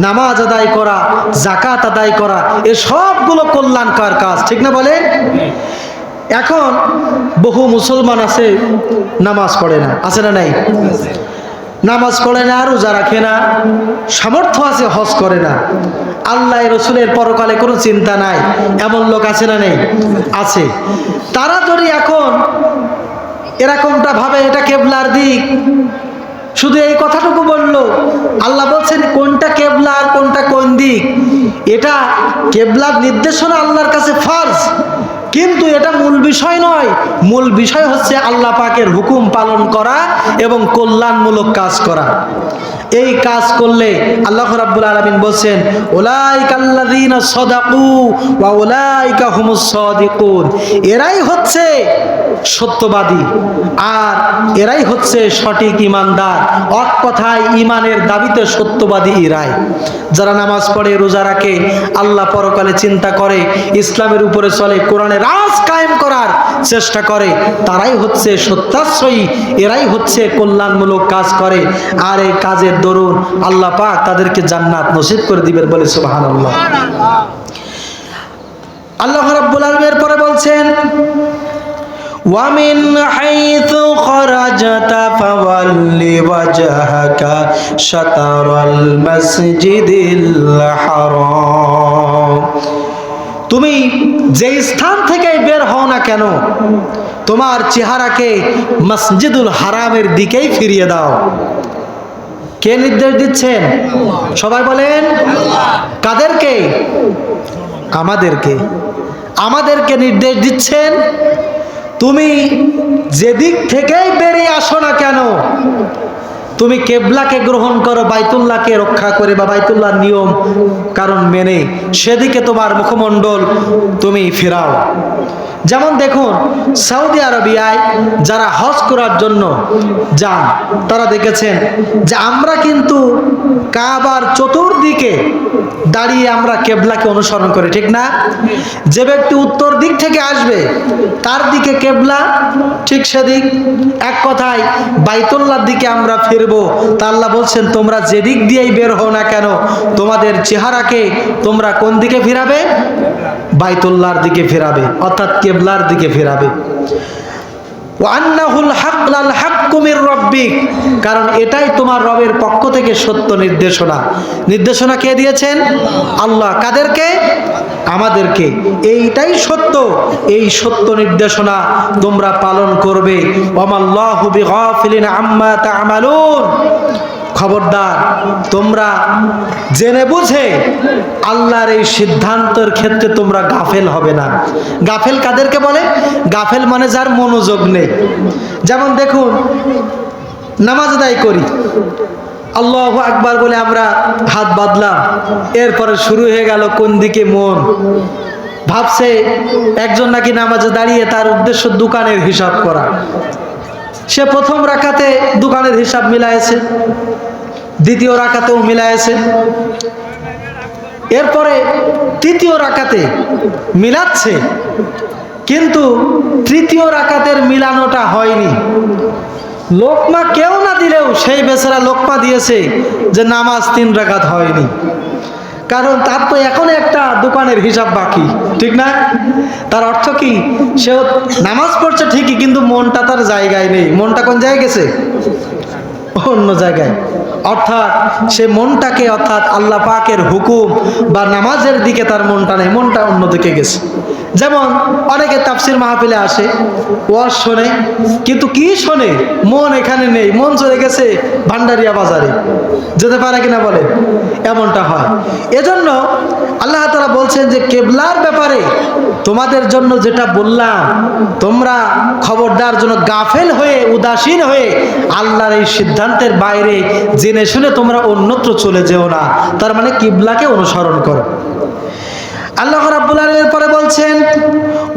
নামাজ আদায় করা, যাকাত আদায় করা, এ সবগুলো কল্যাণকর কাজ, ঠিক না বলেন? এখন বহু মুসলমান আছে নামাজ পড়ে না, আছে না নাই? নামাজ পড়ে না, রোজা রাখে না, সামর্থ্য আছে হজ করে না, আল্লাহ রসুলের পরকালে কোনো চিন্তা নাই, এমন লোক আছে না নেই? আছে। তারা যদি এখন এরকমটা ভাবে এটা কেবলার দিক, শুধু এই কথাটুকু বললো, আল্লাহ বলছেন কোনটা কেবলা আর কোনটা কোন দিক, এটা কেবলার নির্দেশনা আল্লাহর কাছে ফরজ, কিন্তু এটা মূল বিষয় নয়। মূল বিষয় হচ্ছে আল্লাহ পাকের হুকুম পালন করা এবং কল্যাণমূলক কাজ করা। এই কাজ করলে আল্লাহ রাব্বুল আলামিন বলছেন উলাইকাল্লাযীনা সাদাকু ওয়া উলাইকা হুমুস সাদিকুন, এরাই হচ্ছে সত্যবাদী আর এরাই হচ্ছে সঠিক ঈমানদার। এক কথায় ঈমানের দাবিতে সত্যবাদী এরাই। যারা নামাজ পড়ে, রোজা রাখে, আল্লাহ পরকালে চিন্তা করে, ইসলামের উপরে চলে, কোরআনের রাজ কায়েম করার চেষ্টা করে, তারাই হচ্ছে সত্যাশ্রয়ী, এরাই হচ্ছে কল্যাণমূলক কাজ করে। আর এই কাজের দরুন আল্লাহ পাক তাদেরকে জান্নাত নসিব করে দিবেন, বলে সুবহানাল্লাহ। আল্লাহ রাব্বুল আলামিন এরপরে বলছেন وَمِنْ حَيْثُ خَرَجْتَ فَوَلِّ وَجْهَكَ شَطْرَ الْمَسْجِدِ الْحَرَامِ, তুমি যে স্থান থেকে বের হও না কেন তোমার চেহারাকে মসজিদুল হারামের দিকেই ফিরিয়ে দাও। কে নির্দেশ দিচ্ছেন? সবাই বলেন কাদেরকে? আমাদেরকে নির্দেশ দিচ্ছেন তুমি যেদিক থেকেই বেরিয়ে আসো না কেন তুমি কেবলাকে গ্রহণ করো, বাইতুল্লাহকে রক্ষা করে বা বাইতুল্লাহর নিয়ম কারণ মেনে সেদিকে তোমার মুখমণ্ডল তুমি ফেরাও। যেমন দেখুন সৌদি আরবিয়ায় যারা হজ করার জন্য যান তারা দেখেছেন যে আমরা কিন্তু কাবার চতুর্দিকে দাঁড়িয়ে আমরা কেবলাকে অনুসরণ করি, ঠিক না? যে ব্যক্তি উত্তর দিক থেকে আসবে তার দিকে কেবলা, ঠিক সেদিক। এক কথায় বাইতুল্লাহর দিকে আমরা ফিরবো। তা আল্লাহ বলছেন তোমরা যেদিক দিয়েই বের হও না কেন তোমাদের চেহারাকে তোমরা কোন দিকে ফিরাবে? বাইতুল্লাহর দিকে ফিরাবে, অর্থাৎ কেবলার দিকে ফিরাবে। ওয়ান্নাহুল হাক্কাল হাক্কু মির রাব্বিক, কারণ এটাই তোমার রবের পক্ষ থেকে সত্য নির্দেশনা। নির্দেশনা কে দিয়েছেন? আল্লাহ। কাদেরকে? আমাদেরকে। এইটাই সত্য, এই সত্য নির্দেশনা তোমরা পালন করবে। ওয়ামাল্লাহু বিগাফিলিন আম্মা তা'মালুন, খবরদার তোমরা জেনে বুঝে আল্লাহর এই সিদ্ধান্তের ক্ষেত্রে তোমরা গাফেল হবে না। গাফেল কাদেরকে বলে? গাফেল মানে যার মনোযোগ নেই। যেমন দেখুন নামাজ আদায় করি, আল্লাহু আকবার বলে আমরা হাত বাঁধলাম, এরপরে শুরু হয়ে গেল কোন দিকে মন। ভাবছে একজন নাকি নামাজে দাঁড়িয়ে তার উদ্দেশ্য দোকানের হিসাব করা। সে প্রথম রাকাতে দোকানের হিসাব মিলায়েছে, দ্বিতীয় রাকাতেও মিলায়েছে, এরপরে তৃতীয় রাকাতে মিলাচ্ছে, কিন্তু তৃতীয় রাকাতের মিলানোটা হয়নি। লোকমা কেউ না দিলেও সেই বেচারা লোকমা দিয়েছে যে নামাজ 3 রাকাত হয়নি। কারণ তার তো এখন একটা দোকানের হিসাব বাকি, ঠিক না? তার অর্থ কি, সেও নামাজ পড়ছে ঠিকই, কিন্তু মনটা তার জায়গায় নেই। মনটা কোন জায়গায় গেছে? অন্য জায়গায়। অর্থাৎ সে মনটাকে, অর্থাৎ আল্লাহ পাকের হুকুম বা নামাজের দিকে তার মনটা নেই, মনটা অন্যদিকে গেছে। যেমন অনেকে তাফসির মাহফিলে আসে, ওয়াজ শোনে, কিন্তু কি শোনে? মন এখানে নেই, মন চলে গেছে ভান্ডারিয়া বাজারে। যেতে পারে কিনা বলে? এমনটা হয়। এজন্য আল্লাহ তাআলা বলছেন যে কেবলার ব্যাপারে তোমাদের জন্য যেটা বললাম, তোমরা খবরদার যেন গাফেল হয়ে, উদাসীন হয়ে আল্লাহর এই সিদ্ধান্তের বাইরে জেনে শুনে তোমরা অন্যত্র চলে যেও না। তার মানে কিবলাকে অনুসরণ করো। আল্লাহ রাব্বুল আলামিন পরে বলছেন,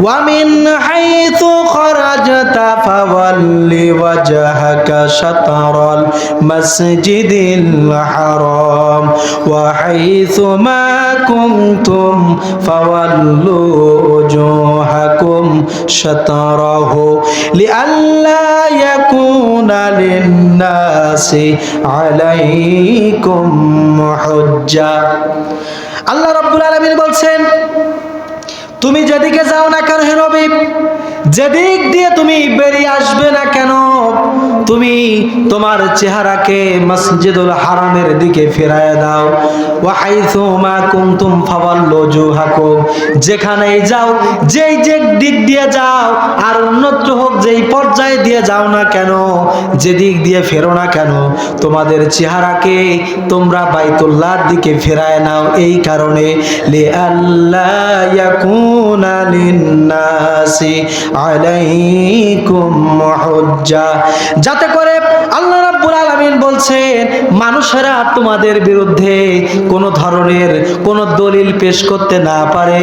ওয়া মিন হাইথু খারাজতা ফাওয়াল্লি ওয়াজহাকা শাতরাল মাসজিদিল হারাম ওয়া হাইথু মা কুনতুম ফাওয়াল্লু উজুহাকুম শাতরাহু লিআল্লা ইয়াকুনা লিন-নাসি আলাইকুম হুজ্জা। আল্লাহ রাব্বুল আলামিন বলছেন, তুমি যেদিকে যাও না কেন হে নবী, যেদিক দিয়ে তুমি বেরিয়ে আসবে না কেন, তুমি তোমার চেহারাকে মসজিদুল হারামের দিকে ফিরায় দাও। ওয়া হাইথু মা কুনতুম ফাওয়াল্লু ওজুহাকুম, যেখানেই যাও, যেই যে দিক দিয়ে যাও, আর অন্যত্র হোক যেই পর্যায়ে দিয়ে যাও না কেন, যেদিক দিয়ে ফেরো না কেন, তোমাদের চেহারাকে তোমরা বাইতুল্লাহর দিকে ফিরায় নাও। এই কারণে লিআল্লা ইয়াকুনা লিন-নাসি আলাইকুম হুজ্জা, যাতে করে আল্লাহ রাব্বুল আলামিন বলছেন মানুষেরা তোমাদের বিরুদ্ধে কোনো ধরনের কোনো দলিল পেশ করতে না পারে।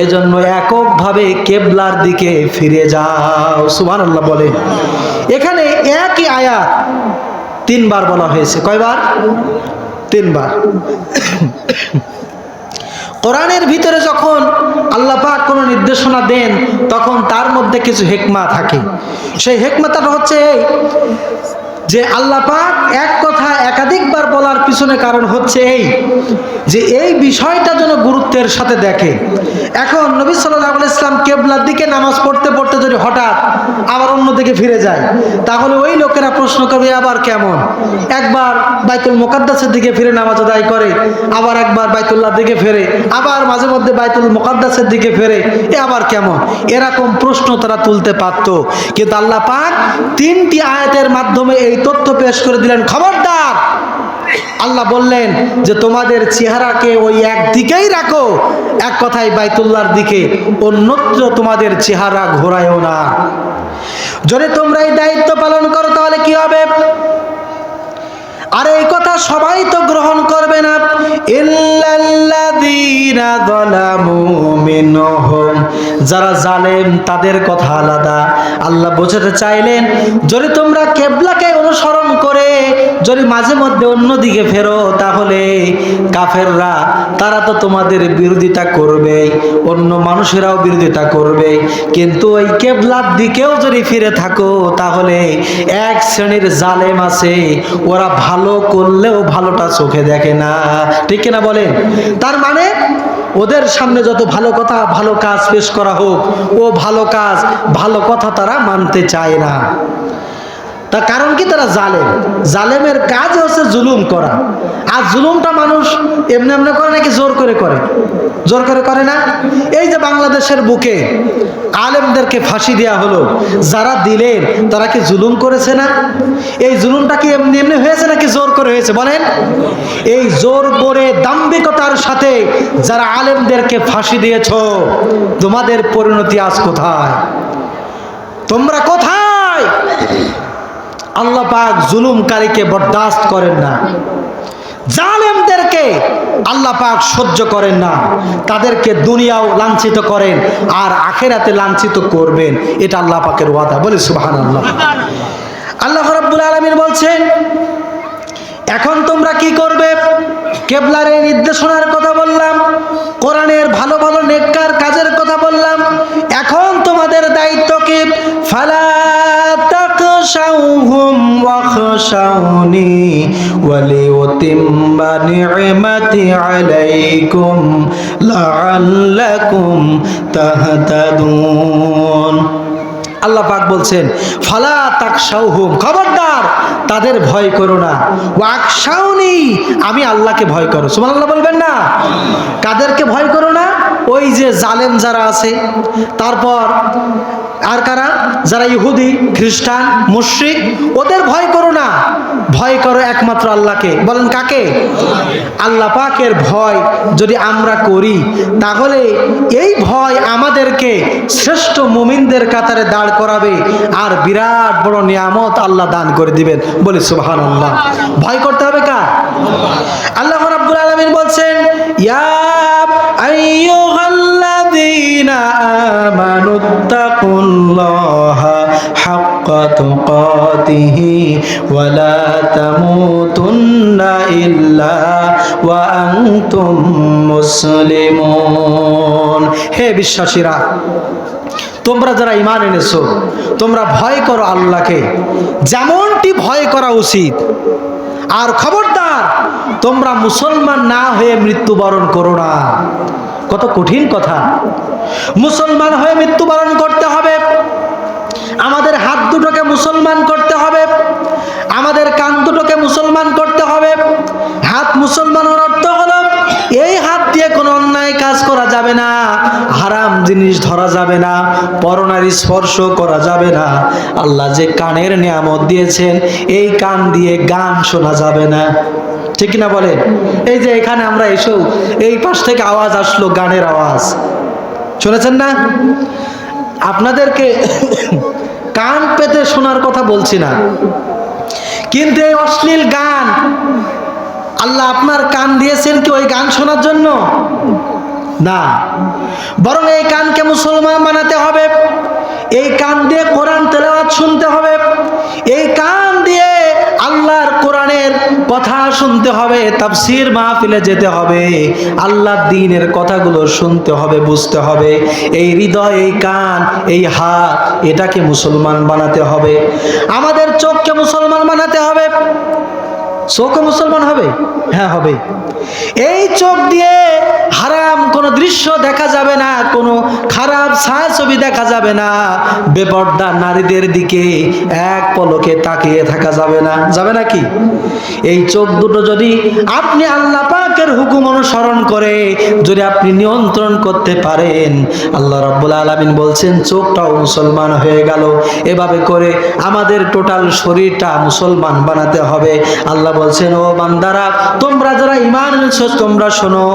এজন্য এককভাবে কিবলার দিকে ফিরে যাও। সুবহানাল্লাহ বলে। এখানে একই আয়াত তিনবার বলা হয়েছে। কয়বার? তিনবার। কোরআনের ভিতরে যখন আল্লাহ পাক কোনো নির্দেশনা দেন, তখন তার মধ্যে কিছু হিকমা থাকে। সেই হিকমাটা হচ্ছে এই যে আল্লাহ পাক এক কথা একাধিকবার বলার পিছনে কারণ হচ্ছে এই যে এই বিষয়টা যেন গুরুত্বের সাথে দেখে। এখন নবী সাল্লাল্লাহু আলাইহি ওয়াসাল্লাম কিবলার দিকে নামাজ পড়তে পড়তে যদি হঠাৎ আবার অন্যদিকে ফিরে যায়, তাহলে ওই লোকেরা প্রশ্ন করবে আবার কেমন? একবার বাইতুল মুকাদ্দাসের দিকে ফিরে নামাজ আদায় করে, আবার একবার বাইতুল্লাহর দিকে ফেরে, আবার মাঝে মধ্যে বাইতুল মুকাদ্দাসের দিকে ফেরে, এ আবার কেমন? এরকম প্রশ্ন তারা তুলতে পারত। কিন্তু আল্লাহ পাক তিনটি আয়াতের মাধ্যমে এই তথ্য পেশ করে দিলেন, খবরদার। আল্লাহ বললেন যে তোমাদের চেহারাকে ওই একদিকেই রাখো, এক কথায় বাইতুল্লাহর দিকে, অন্যত্র তোমাদের চেহারা ঘোরায়ও না। যদি তোমরা এই দায়িত্ব পালন করো তাহলে কি হবে? আর এই কথা সবাই তো গ্রহণ করবে না, ইল্লাল্লাযীনা যালামু মিনহুম, যারা জালেম তাদের কথা আলাদা। আল্লাহ বোঝাতে চাইলেন যদি তোমরা কিবলাকে অনুসরণ করে যদি মাঝে মধ্যে অন্যদিকে ফেরো, তাহলে কাফেররা তারা তো তোমাদের বিরোধিতা করবে, অন্য মানুষেরাও বিরোধিতা করবে। কিন্তু ওই কিবলার দিকেও যদি ফিরে থাকো, তাহলে এক শ্রেণীর জালেম আছে, ওরা ভালো করলেও ভালোটা চোখে দেখে না, ঠিক কিনা বলেন? তার মানে ওদের সামনে যত ভালো কথা, ভালো কাজ পেশ করা হোক, ও ভালো কাজ, ভালো কথা তারা মানতে চায় না। তার কারণ কি? তারা জালেম। জালেমের কাজ হচ্ছে জুলুম করা। আর জুলুমটা মানুষ এমনি এমনি করে নাকি জোর করে করে? জোর করে করে না। এই যে বাংলাদেশের বুকে আলেমদেরকে ফাঁসি দেওয়া হলো, যারা দিলেন তারা কি জুলুম করেছে না? এই জুলুমটা কি এমনি এমনি হয়েছে নাকি জোর করে হয়েছে বলেন? এই জোর করে দাম্ভিকতার সাথে যারা আলেমদেরকে ফাঁসি দিয়েছ, তোমাদের পরিণতি আজ কোথায়? তোমরা কোথায়? আল্লাহ পাক জুলুমকারীকে বরদাস্ত করেন না, জালেমদেরকে আল্লাহ পাক সহ্য করেন না। তাদেরকে দুনিয়াও লাঞ্ছিত করেন আর আখিরাতে লাঞ্ছিত করবেন, এটা আল্লাহ পাকের ওয়াদা। বলি সুবহানাল্লাহ। আল্লাহ রাব্বুল আলামিন বলছেন এখন তোমরা কি করবে? কিবলার এই নির্দেশনার কথা বললাম, কোরআনের ভালো ভালো নেককার কাজের কথা বললাম। এখন তোমাদের দায়িত্ব কি? ফালা তাকশাউহুম ওয়াখশাউনি وليتم نعمتي عليكم لعلكم تهتدون আল্লাহ পাক বলছেন ফালা তাকশাউহুম, খবরদার তাদের ভয় করো না, ওয়াকশাউনি, আমি আল্লাহকে ভয় করো। সুবহানাল্লাহ বলবেন না? কাদেরকে ভয় করো না? ওই যে জালেম যারা আছে, তারপর আর কারা, যারা ইহুদি খ্রিস্টান মুশরিক, ওদের ভয় করো না, ভয় করো একমাত্র আল্লাহকে। বলেন কাকে? আল্লাহ পাকের ভয় যদি আমরা করি তাহলে এই ভয় আমাদেরকে শ্রেষ্ঠ মুমিনদের কাতারে দাঁড় করাবে আর বিরাট বড় নিয়ামত আল্লাহ দান করে দিবেন। বলি সুবহানাল্লাহ। ভয় করতে হবে কার? আল্লাহ রাব্বুল আলামিন বলছেন ইয়া আইয়ুহাল্লাযীনা আমানুত্তাকুল্লাহা হাক্কা তুকাতিহি ওয়া লা তামুতুন্না ইল্লা ওয়া আনতুম মুসলিমুন। হে বিশ্বাসীরা, তোমরা যারা ঈমান এনেছো, তোমরা ভয় করো আল্লাহকে যেমনটি ভয় করা উচিত। আর খবরদার তোমরা মুসলমান না হয়ে মৃত্যুবরণ করো না। কত কঠিন কথা! মুসলমান হয়ে মৃত্যুবরণ করতে হবে। আমাদের হাত দুটোকে মুসলমান করতে হবে, আমাদের কান দুটোকে মুসলমান করতে হবে। হাত মুসলমান হওয়ার অর্থ হলো এই হাত দিয়ে কোনো অন্যায় কাজ করা যাবে না, হারাম জিনিস ধরা যাবে না, পরনারী স্পর্শ করা যাবে না। আল্লাহ যে কানের নিয়ামত দিয়েছেন, এই কান দিয়ে গান শোনা যাবে না। ঠিক কিনা বলেন? এই যে এখানে আমরা এসেও এই পাশ থেকে আওয়াজ আসলো, গানের আওয়াজ শুনেছেন না? আপনাদেরকে কান পেতে শোনার কথা বলছি না, কিন্তু এই অশ্লীল গান আল্লাহ আপনার কান দিয়েছেন কি ওই গান শোনার জন্য? না, বরং এই কানকে মুসলমান বানাতে হবে। এই কান দিয়ে কোরআন তেলাওয়াত শুনতে হবে, এই কান দিয়ে আল্লাহর কোরআনের কথা শুনতে হবে, তাফসীর মাহফিলে যেতে হবে, আল্লাহর দ্বীনের কথাগুলো শুনতে হবে, বুঝতে হবে। এই হৃদয়, এই কান, এই হাত, এটাকে মুসলমান বানাতে হবে। আমাদের চোখকে মুসলমান বানাতে হবে। চোখও মুসলমান হবে? হ্যাঁ হবে। এই চোখ দিয়ে হারাম কোনো দৃশ্য দেখা যাবে না, কোনো খারাপ ছায়াছবি দেখা যাবে না, বেপর্দা নারীদের দিকে এক পলকে তাকিয়ে থাকা যাবে না। যাবে নাকি? এই চোখ দুটো যদি আপনি আল্লাহ পাকের হুকুম অনুসরণ করে যদি আপনি নিয়ন্ত্রণ করতে পারেন, আল্লাহ রাব্বুল আলামিন বলছেন চোখটাও মুসলমান হয়ে গেল। এভাবে করে আমাদের টোটাল শরীরটা মুসলমান বানাতে হবে। আল্লাহ বলছেন ও বান্দারা, তোমরা যারা ঈমান এনেছো তোমরা শোনো,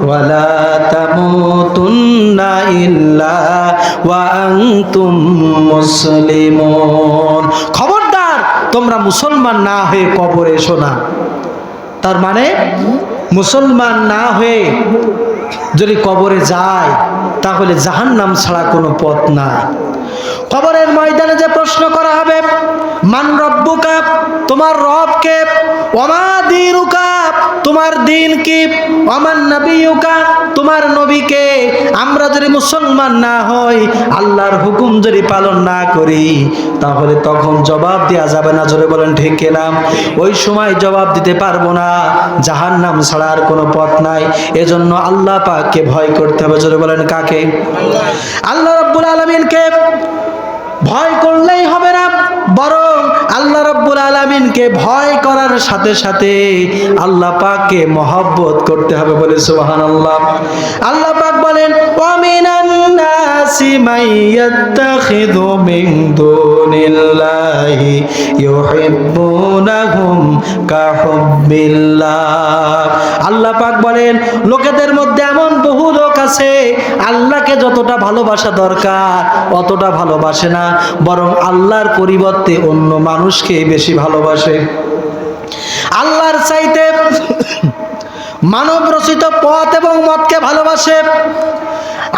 ওয়ালা তামুতুন্না ইল্লা ওয়া আনতুম মুসলিমুন। খবরদার তোমরা মুসলমান না হয়ে কবরে এসো না। তার মানে মুসলমান না হয়ে যদি কবরে যায় তাহলে জাহান্নাম ছাড়া কোনো পথ নাই। কবরের ময়দানে যে প্রশ্ন করা হবে, মান রব্বুকা, তোমার রব কে, ওমা দীনুকা, তোমার দিন কি, ওমান নবিয়ুকা, তোমার নবী কে। আমরা যদি মুসলমান না হই, আল্লাহর হুকুম যদি পালন না করি, তাহলে তখন জবাব দেওয়া যাবে না। জোরে বলেন ঠিক কিনা? ওই সময় জবাব দিতে পারবো না, জাহান্নাম ছাড়া আর কোনো পথ নাই। এজন্য আল্লাহ পাককে ভয় করতে হবে। জোরে বলেন কাকে? আল্লাহ রাব্বুল আলামিনকে ভয় করলেই হবে না, বরং আল্লাহ রাব্বুল আলামিনকে ভয় করার সাথে সাথে আল্লাহ পাককে মহব্বত করতে হবে। বলে সুবহানাল্লাহ। আল্লাহ পাক বলেন ওয়া মিনান নাসি মাইয়াত্তাখিযু মিন দুনিল্লাহি ইউহিব্বুনাহুম কাহুব্বিল্লাহ। আল্লাহ পাক বলেন লোকেদের মধ্যে এমন বহু লোক আছে আল্লাহকে যতটা ভালোবাসা দরকার অতটা ভালোবাসে না, বরং আল্লাহর পরিবর্তে অন্য মানুষকে বেশি ভালোবাসে। আল্লাহর চাইতে মানব রচিত পথ এবং মতকে ভালোবাসে।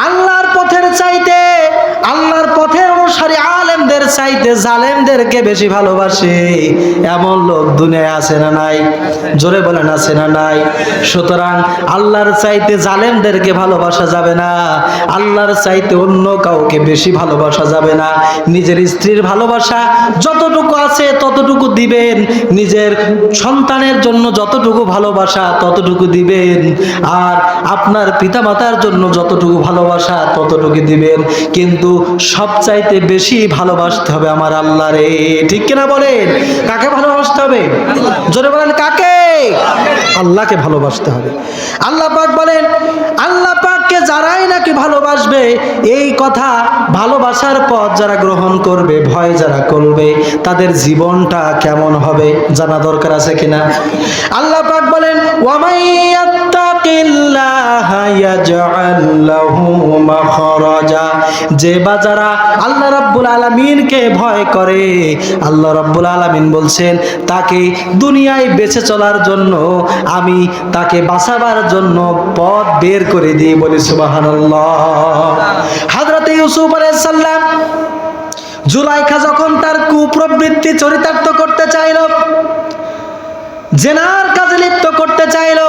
আল্লাহর পথের চাইতে আল্লাহর পথের অনুসারী আলেমদের চাইতে জালেমদেরকে বেশি ভালোবাসে এমন লোক দুনিয়ায় আছে না নাই? জোরে বলেন আছে না নাই? সুতরাং আল্লাহর চাইতে জালেমদেরকে ভালোবাসা যাবে না, আল্লাহর চাইতে অন্য কাউকে বেশি ভালোবাসা যাবে না। নিজের স্ত্রীর ভালোবাসা যতটুকু আছে ততটুকু দিবেন, নিজের সন্তানের জন্য যতটুকু ভালোবাসা ততটুকু দিবেন, আর আপনার পিতামাতার জন্য যতটুকু ভালোবাসা ততটুকু দিবেন। কিন্তু সবচাইতে বেশি ভালোবাসতে হবে আমার আল্লাহরে। ঠিক কিনা বলেন? কাকে ভালোবাসতে হবে? জোরে বলেন কাকে? আল্লাহকে ভালোবাসতে হবে। আল্লাহ পাক বলেন, আল্লাহ পাককে যারাই নাকি ভালোবাসবে, এই কথা ভালোবাসার পথ যারা গ্রহণ করবে, ভয় যারা করবে, তাদের জীবনটা কেমন হবে জানা দরকার আছে কিনা? আল্লাহ পাক বলেন, ওয়ামাইয়াত্তাকিল্লাহা ইয়াজআল লাহু মাখরাজা, যে বা যারা আল্লাহ রাব্বুল আলামিনকে ভয় করে, আল্লাহ রাব্বুল আলামিন বলছেন তাকে দুনিয়ায় বেঁচে চলার জন্য আমি তাকে বাঁচাবার জন্য পথ বের করে দিই। বলি সুবহানাল্লাহ। হযরত ইউসুফ আলাইহিস সালাম জুলাইখা যখন তার কুপ্রবৃত্তি চরিতার্থ করতে চাইল, জেনার কাজে লিপ্ত করতে চাইল,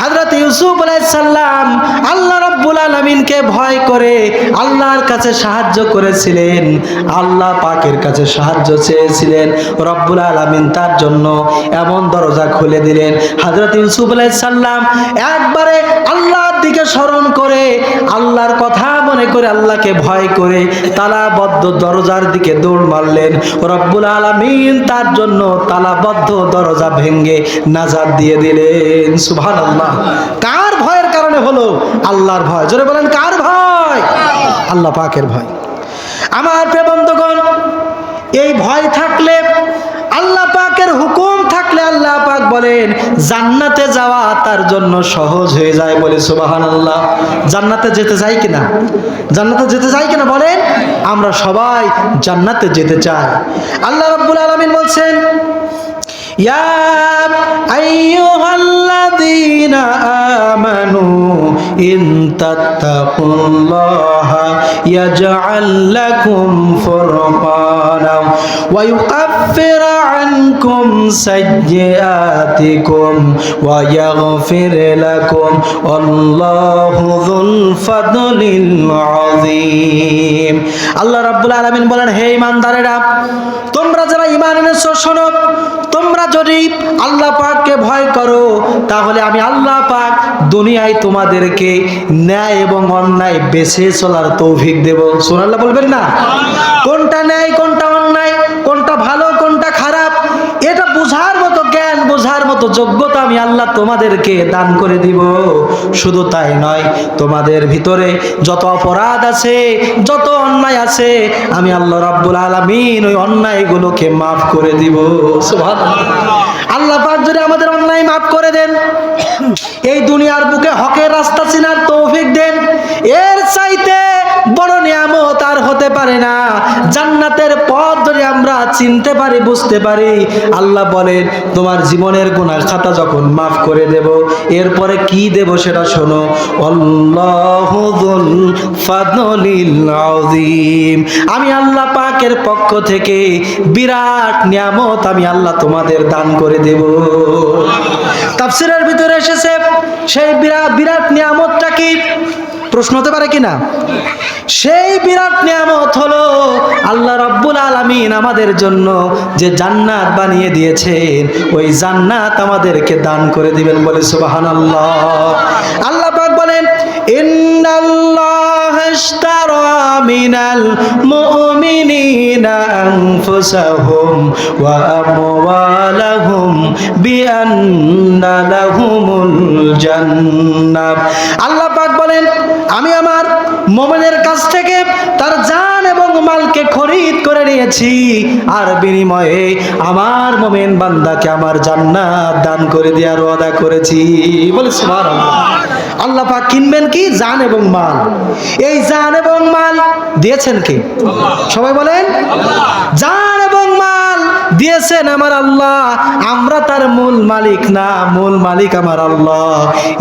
হযরত ইউসুফ আলাইহিস সালাম আল্লাহ রাব্বুল আলামিনকে ভয় করে আল্লাহর কাছে সাহায্য করেছিলেন, আল্লাহ পাকের কাছে সাহায্য চেয়েছিলেন। রব্বুল আলামিন তার জন্য এমন দরজা খুলে দিলেন। হযরত ইউসুফ আলাইহিস সালাম একবারে আল্লাহর দিকে স্মরণ করে, আল্লাহর কথা মনে করে, আল্লাহকে ভয় করে তালাবদ্ধ দরজার দিকে দৌড় মারলেন। রব্বুল আলামিন তার জন্য তালাবদ্ধ দরজা ভেঙে নাজাত দিয়ে দিলেন। সুবহানাল্লাহ। কার ভয়ের কারণে হলো? আল্লাহর ভয়। জোরে বলেন কার ভয়? আল্লাহ পাকের ভয়। আমার প্রিয় বন্ধুগণ, এই ভয় থাকলে, আল্লাহ পাকের হুকুম থাকলে, আল্লাহ পাক বলেন জান্নাতে যাওয়া তার জন্য সহজ হয়ে যায়। বলে সুবহানাল্লাহ। জান্নাতে যেতে চাই কিনা? জান্নাতে যেতে চাই কিনা বলেন? আমরা সবাই জান্নাতে যেতে চাই। আল্লাহ রাব্বুল আলামিন বলছেন, ইয়া আইয়ুহাল্লাযীনা আমানু ইন তাত্তাকুল্লাহা ইয়াজআল লাকুম ফুরকানা ওয়া ইউকাফির আনকুম সাইয়্যাতিকুম ওয়া ইয়াগফির লাকুম আল্লাহু যুল ফাদলিল আযীম। আল্লাহ রাব্বুল আলামিন বলেন, হে ঈমানদারেরা, তোমরা যারা ঈমান এনেছো শোনো, তোমরা যদি আল্লাহ পাককে ভয় করো তাহলে আমি আল্লাহ পাক দুনিয়ায় তোমাদেরকে ন্যায় এবং অন্যায় বেছে চলার তৌফিক দেব। সুবহানাল্লাহ বলবেন না? কোনটা ন্যায় কোনটা অন্যায়, কোনটা ভালো কোনটা খারাপ, এটা বোঝার মতো জ্ঞান, বোঝার মতো যোগ্যতা আমি আল্লাহ তোমাদেরকে দান করে দিব। শুধু তাই নয়, তোমাদের ভিতরে যত অপরাধ আছে, যত অন্যায় আছে, আমি আল্লাহ রাব্বুল আলামিন ওই অন্যায়গুলোকে মাফ করে দিব। সুবহানাল্লাহ। আল্লাহ পাক যদি আমাদের অন্যায় মাফ করে দেন, এই দুনিয়ার বুকে হকের রাস্তা চিনার তৌফিক দেন, এর চাইতে বড় নিয়ামত আর হতে পারে না। জান্নাতের পথ যদি আমরা চিনতে পারি, বুঝতে পারি, আল্লাহ বলেন তোমার জীবনের গুনাহ খাতা যখন মাফ করে দেব, এরপরে কি দেব সেটা শোনো, আল্লাহু যুল ফাদলিল আযীম। আমি আল্লাহ পাকের পক্ষ থেকে বিরাট নিয়ামত আমি আল্লাহ তোমাদের দান করে দেব। তাফসীরের ভিতরে এসেছে সেই বিরাট নিয়ামতটা কি? প্রশ্ন হতে পারে কিনা? সেই বিরাট নিয়ামত হলো আল্লাহ রাব্বুল আলামিন আমাদের জন্য যে জান্নাত বানিয়ে দিয়েছেন, ওই জান্নাত আমাদেরকে দান করে দিবেন। বলে সুবহানাল্লাহ। আল্লাহ পাক বলেন, ইন্নাল্লাহা ইশতারা মিনাল মুমিনিনা আনফুসাহুম ওয়া আমওয়ালাহুম বিআন্না লাহুমুল জান্নাহ। আল্লাহ পাক বলেন, আমি আমার মুমিনের কাছ থেকে তার জান এবং মালকে খরিদ করে নিয়েছি, আর বিনিময়ে আমার মুমিন বান্দাকে আমার জান্নাত দান করে দেওয়ার ওয়াদা করেছি। বলে সুবহানাল্লাহ। আল্লাহ পাক কিনবেন কি? জান এবং মাল। এই জান এবং মাল দিয়েছেন কে? সবাই বলেন। জান এবং মাল দিয়েছেন আমার আল্লাহ, আমরা তার মূল মালিক না, মূল মালিক আমার আল্লাহ।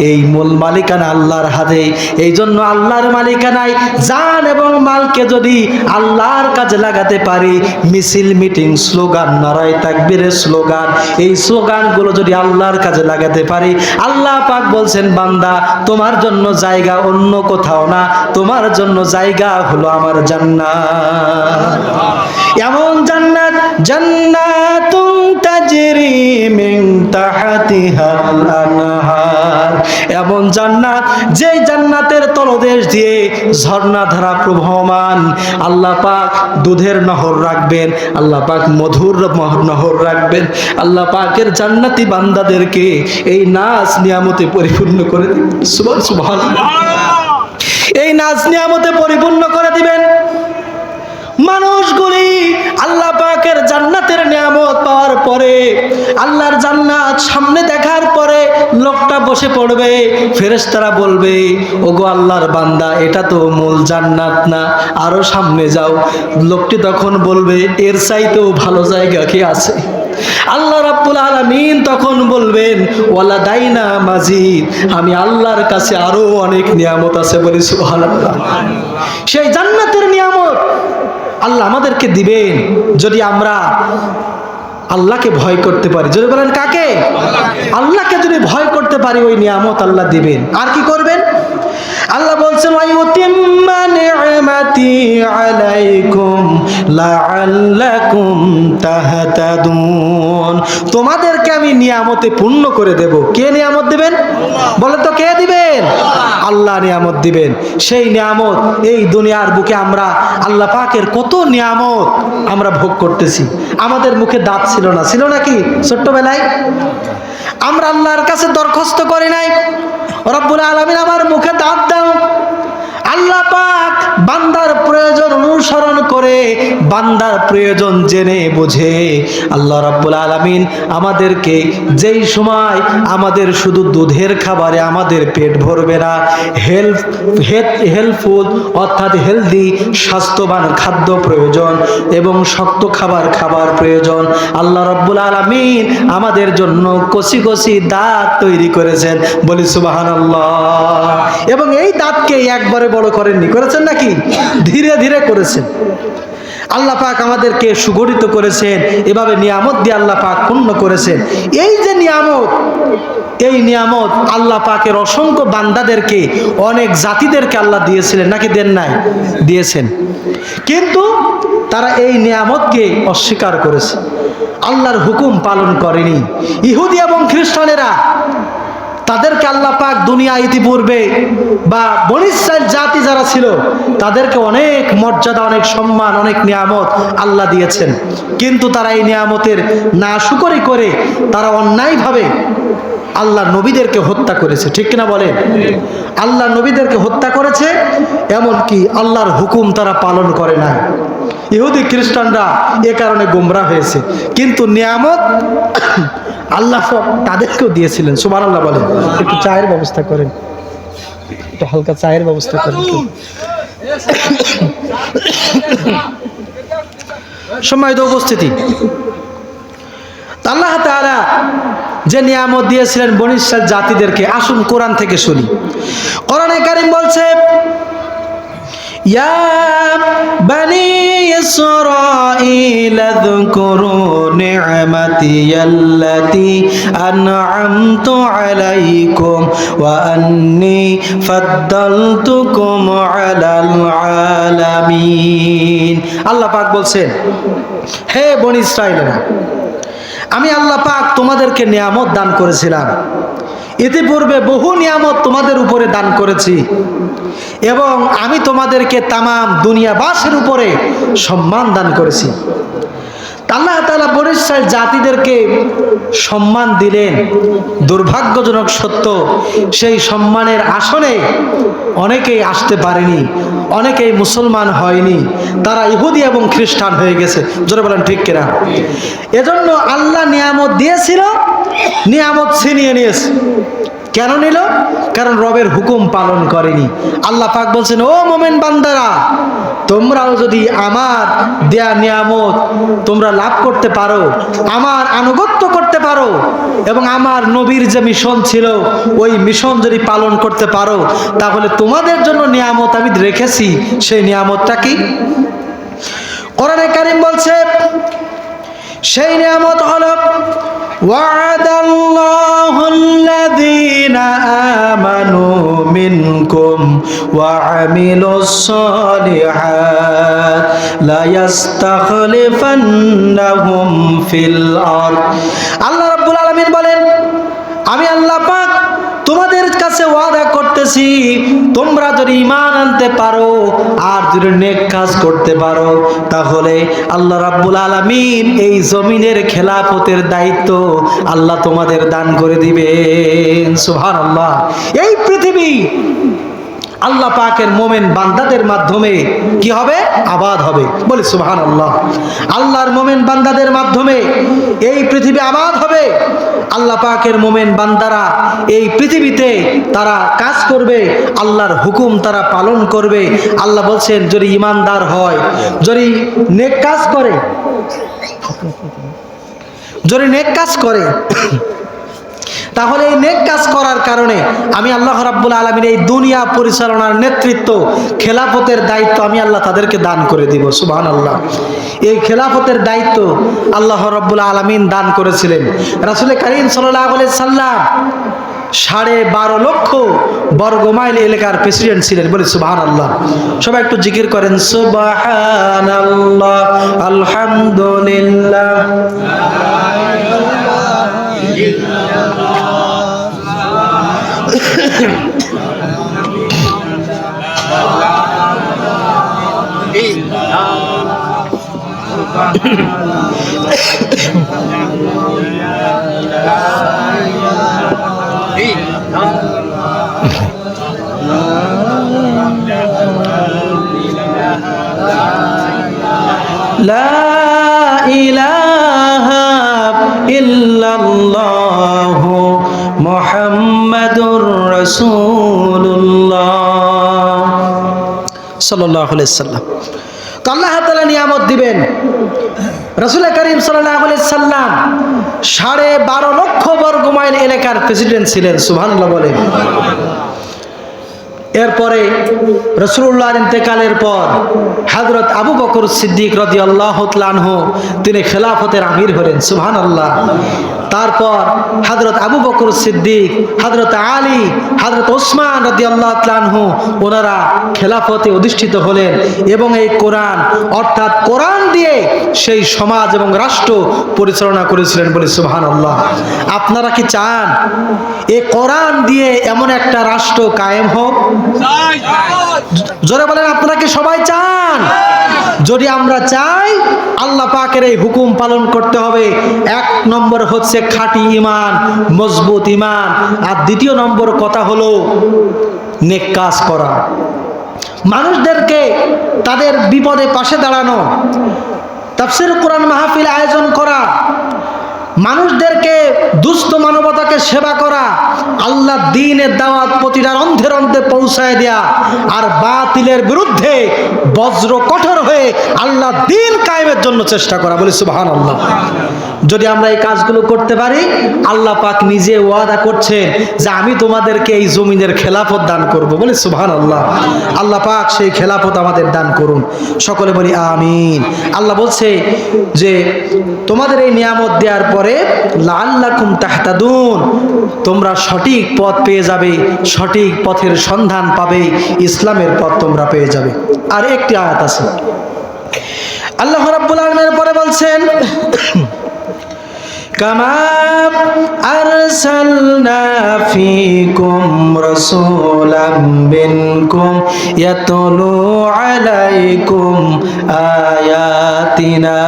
এই মূল মালিকানা আল্লাহর হাতে। এই জন্য আল্লাহর মালিকানায় জান এবং মালকে যদি আল্লাহর কাজে লাগাতে পারি, মিছিল, মিটিং, স্লোগান, নারায়ে তাকবীরের স্লোগান, এই স্লোগানগুলো যদি আল্লাহর কাজে লাগাতে পারি, আল্লাহ পাক বলছেন, বান্দা তোমার জন্য জায়গা অন্য কোথাও না, তোমার জন্য জায়গা হলো আমার জান্নাত। এমন জান্নাত, জান্নাতুন তাজরি মিন তাহতিহাল আনহার, এমন জান্নাত যেই জান্নাতের তলদেশ দিয়ে ঝর্ণাধারা প্রবহমান। আল্লাহ পাক দুধের নহর রাখবেন, আল্লাহ পাক মধুর নহর রাখবেন। আল্লাহ পাকের জান্নাতি বান্দাদেরকে এই নাজ নিয়ামতে পরিপূর্ণ করে দিবেন। সুবহানাল্লাহ। এই নাজ নিয়ামতে পরিপূর্ণ করে দিবেন। মানুষগুলি আল্লাহ পাকের জান্নাতের নিয়ামত পাওয়ার পরে, আল্লাহর জান্নাত সামনে দেখার পরে লোকটা বসে পড়বে। ফেরেশতারা বলবে, ওগো আল্লাহর বান্দা, এটা তো মূল জান্নাত না, আরো সামনে যাও। লোকটি তখন বলবে, এর চাইতেও ভালো জায়গা কি আছে? আল্লাহ রাব্বুল আলামিন তখন বলবেন, ওয়ালা দাইনা মাজিদ, আমি আল্লাহর কাছে আরো অনেক নিয়ামত আছে। বলি সুবহানাল্লাহ। সেই জান্নাতের নিয়ামত আল্লাহ আমাদেরকে দিবেন যদি আমরা আল্লাহকে ভয় করতে পারি। যদি বলেন কাকে? আল্লাহকে যদি ভয় করতে পারি, ওই নিয়ামত আল্লাহ দিবেন। আর কি করবেন? আল্লাহ বলছেন, ওয়ায়ুতিম্মা নি'মাতি আলাইকুম লাআল্লাকুম তাহতাদুন, তোমাদেরকে আমি নিয়ামতে পূর্ণ করে দেব। কে নিয়ামত দিবেন? বলে তো কে দিবেন? আল্লাহ নিয়ামত দিবেন। সেই নিয়ামত এই দুনিয়ার বুকে আমরা আল্লাহ পাকের কত নিয়ামত আমরা ভোগ করতেছি। আমাদের মুখে দাঁত ছিল না, ছিল নাকি ছোট্টবেলায়? আমরা আল্লাহর কাছে দরখাস্ত করি নাই, রব্বুল আলামিন আমার মুখে দাঁত দাও। আল্লাহ পাক বান্দার প্রয়োজন অনুসরণ করে, বান্দার প্রয়োজন জেনে বুঝে আল্লাহ রাব্বুল আলামিন আমাদেরকে যেই সময় আমাদের শুধু দুধের খাবারে আমাদের পেট ভরবে না, হেলথফুল অর্থাৎ হেলদি স্বাস্থ্যবান খাদ্য প্রয়োজন এবং শক্ত খাবার প্রয়োজন, আল্লাহ রাব্বুল আলামিন আমাদের জন্য কচি কচি দাঁত তৈরি করেছেন। বলি সুবহানাল্লাহ। এবং এই দাঁতকে একবারে বড় করেননি, করেছেন নাকি? ধীরে ধীরে করেছেন। আল্লাহ পাক আমাদেরকে সুগঠিত করেছেন, এভাবে নিয়ামত দিয়ে আল্লাহ পাক পূর্ণ করেছেন। এই যে নিয়ামত, এই নিয়ামত আল্লাহ পাকের অসংখ্য বান্দাদেরকে, অনেক জাতিদেরকে আল্লাহ দিয়েছিলেন, নাকি দেন নাই? দিয়েছেন। কিন্তু তারা এই নিয়ামতকে অস্বীকার করেছে, আল্লাহর হুকুম পালন করেনি। ইহুদি এবং খ্রিস্টানেরা, তাদেরকে আল্লাহ পাক দুনিয়া ইতিপূর্বে বা বনী ইসরাইল জাতি যারা ছিল তাদেরকে অনেক মর্যাদা, অনেক সম্মান, অনেক নিয়ামত আল্লাহ দিয়েছেন। কিন্তু তারা এই নিয়ামতের নাশুকরি করে তারা অন্যায়ভাবে আল্লাহ নবীদেরকে হত্যা করেছে। ঠিক কিনা বলেন? আল্লাহ নবীদেরকে হত্যা করেছে, এমনকি আল্লাহর হুকুম তারা পালন করে নাই। ইহুদি খ্রিস্টানরা এ কারণে গোমরাহ হয়েছে। কিন্তু নিয়ামত আল্লাহ তাদেরকেও দিয়েছিলেন। সুবহানাল্লাহ বলেন। একটু চায়ের ব্যবস্থা করেন, একটু হালকা চায়ের ব্যবস্থা করেন। সম্মানিত উপস্থিতি, আল্লাহ তাআলা যে নিয়ামত দিয়েছিলেন বনী ইসরাইল জাতিদেরকে, আসুন কোরআন থেকে শুনি। কোরআনে কারীম বলছে, ইয়া বনি ইসরাঈল আযকুরু নি'মাতিয়াল্লাতী আন'আমতু আলাইকুম ওয়া আন্নী ফাদ্দালতুকুম আলাল আলামিন। আল্লাহ পাক বলছেন, হে বনী ইসরাঈলেরা, আমি আল্লাহ পাক তোমাদেরকে নিয়ামত দান করেছিলাম। ইতিপূর্বে বহু নিয়ামত তোমাদের উপরে দান করেছি এবং আমি তোমাদেরকে তামাম দুনিয়াবাসীর উপরে সম্মান দান করেছি। আল্লাহ তাআলা বনী ইসরাইল জাতিদেরকে সম্মান দিলেন। দুর্ভাগ্যজনক সত্য, সেই সম্মানের আসনে অনেকেই আসতে পারেনি, অনেকেই মুসলমান হয়নি, তারা ইহুদি এবং খ্রিস্টান হয়ে গেছে। জোরে বলেন ঠিক কিনা? এজন্য আল্লাহ নিয়ামত দিয়েছিল, নিয়ামত ছিনিয়ে নিয়েছে। কেন নিল? কারণ রবের হুকুম পালন করেনি। আল্লাহ পাক বলছেন, ও মোমেন বান্দারা, তোমরাও যদি আমার দেয়া নিয়ামত তোমরা লাভ করতে পারো, আমার আনুগত্য করতে পারো, এবং আমার নবীর যে মিশন ছিল ওই মিশন যদি পালন করতে পারো, তাহলে তোমাদের জন্য নিয়ামত আমি রেখেছি। সেই নিয়ামতটা কি? কোরআনে কারীম বলছে, সেই নিয়ামত হলো ওয়া'দাল্লাহুল্লাযীনা আমানু মিনকুম ওয়া আমিলুস সালিহাত লা ইস্তাখলিফান্নাহুম ফিল আরদ। আল্লাহ রাব্বুল আলামিন বলেন, আমি আল্লাহ পাক তোমাদের কাছে ওয়াদা করতেছি, তোমরা যদি ঈমান আনতে পারো আর যদি নেক কাজ করতে পারো, তাহলে আল্লাহ রাব্বুল আলামিন এই জমিনের খেলাফতের দায়িত্ব আল্লাহ তোমাদের দান করে দিবেন। সুবহানাল্লাহ। এই পৃথিবী আল্লাহ পাকের মোমেন বান্দাদের মাধ্যমে কি হবে? আবাদ হবে। বলি সুবহানাল্লাহ। আল্লাহর মোমেন বান্দাদের মাধ্যমে এই পৃথিবী আবাদ হবে। আল্লাহ পাকের মোমেন বান্দারা এই পৃথিবীতে তারা কাজ করবে, আল্লাহর হুকুম তারা পালন করবে। আল্লাহ বলছেন, যদি ঈমানদার হয়, যদি নেক কাজ করে, যদি নেক কাজ করে, তাহলে এই নেক কাজ করার কারণে আমি আল্লাহ রাব্বুল আলামিন এই দুনিয়া পরিচালনার নেতৃত্ব, খেলাফতের দায়িত্ব আমি আল্লাহ তাদেরকে দান করে দিব। সুবহানাল্লাহ। এই খেলাফতের দায়িত্ব আল্লাহ রাব্বুল আলামিন দান করেছিলেন রাসূল কারীম সাল্লাল্লাহু আলাইহি সাল্লাম 12.5 লক্ষ বর্গমাইল এলাকার প্রেসিডেন্ট ছিলেন। বলি সুবহানাল্লাহ। সবাই একটু জিকির করেন, সুবহানাল্লাহ, আলহামদুলিল্লাহ, লা ইলাহা ইল্লাল্লাহু মুহাম্মাদুর রাসূলুল্লাহ সাল্লাল্লাহু আলাইহি সাল্লাম। তো আল্লাহ তাআলা নিয়ামত দিবেন। রাসূল কারীম সাল্লাল্লাহু আলাইহি সাল্লাম 12.5 লক্ষ বর্গমাইল এলাকার প্রেসিডেন্ট ছিলেন। সুবহানাল্লাহ বলেন। এরপরে রাসূলুল্লাহর ইন্তেকালের পর হযরত আবু বকর সিদ্দিক রাদিয়াল্লাহু তাআলা আনহু তিনি খেলাফতের আমির হলেন। সুবহানাল্লাহ। তারপর হযরত আবু বকর সিদ্দিক, হযরত আলী, হযরত ওসমান রাদিয়াল্লাহু তাআলা আনহু ওনারা খেলাফতে অধিষ্ঠিত হলেন এবং এই কোরআন অর্থাৎ কোরআন দিয়ে সেই সমাজ এবং রাষ্ট্র পরিচালনা করেছিলেন। বলি সুবহানাল্লাহ। আপনারা কি চান এই কোরআন দিয়ে এমন একটা রাষ্ট্র কায়েম হোক? জোরে বলেন, আপনারা কি সবাই চান? যদি আমরা চাই, আল্লাহ পাকের এই হুকুম পালন করতে হবে। 1 নম্বর হচ্ছে খাঁটি ঈমান, মজবুত ঈমান। আর 2 নম্বর কথা হলো নেক কাজ করা, মানুষদেরকে তাদের বিপদে পাশে দাঁড়ানো, তাফসীর কোরআন মাহফিল আয়োজন করা, মানুষদেরকে দুস্থ মানবতাকে সেবা করা, আল্লাহ দ্বীনের দাওয়াত প্রতিটা অন্ধের অন্ধে পৌঁছায় দেয়া, আর বাতিলের বিরুদ্ধে বজ্র কঠোর হয়ে আল্লাহ দ্বীন কায়েমের জন্য চেষ্টা করা। বলি সুবহানাল্লাহ। যদি আমরা এই কাজগুলো করতে পারি, আল্লাহ পাক নিজে ওয়াদা করছেন যে আমি তোমাদেরকে এই জমিনের খেলাফত দান করব। বলি সুবহানাল্লাহ। আল্লাহ পাক সেই খেলাফত আমাদের দান করুন। সকলে বলি আমিন। আল্লাহ বলছে যে তোমাদের এই নিয়ামত দেওয়ার পরে লাআল্লাকুম তাহতাদুন, তোমরা সঠিক পথ পেয়ে যাবে, সঠিক পথের সন্ধান পাবে, ইসলামের পথ তোমরা পেয়ে যাবে। আর একটি আয়াত আছে, আল্লাহ রাব্বুল আলামিন পরে বলছেন, কামা আরসালনা ফীকুম রাসূলাম মিনকুম ইয়াতলু আলাইকুম আয়াতিনা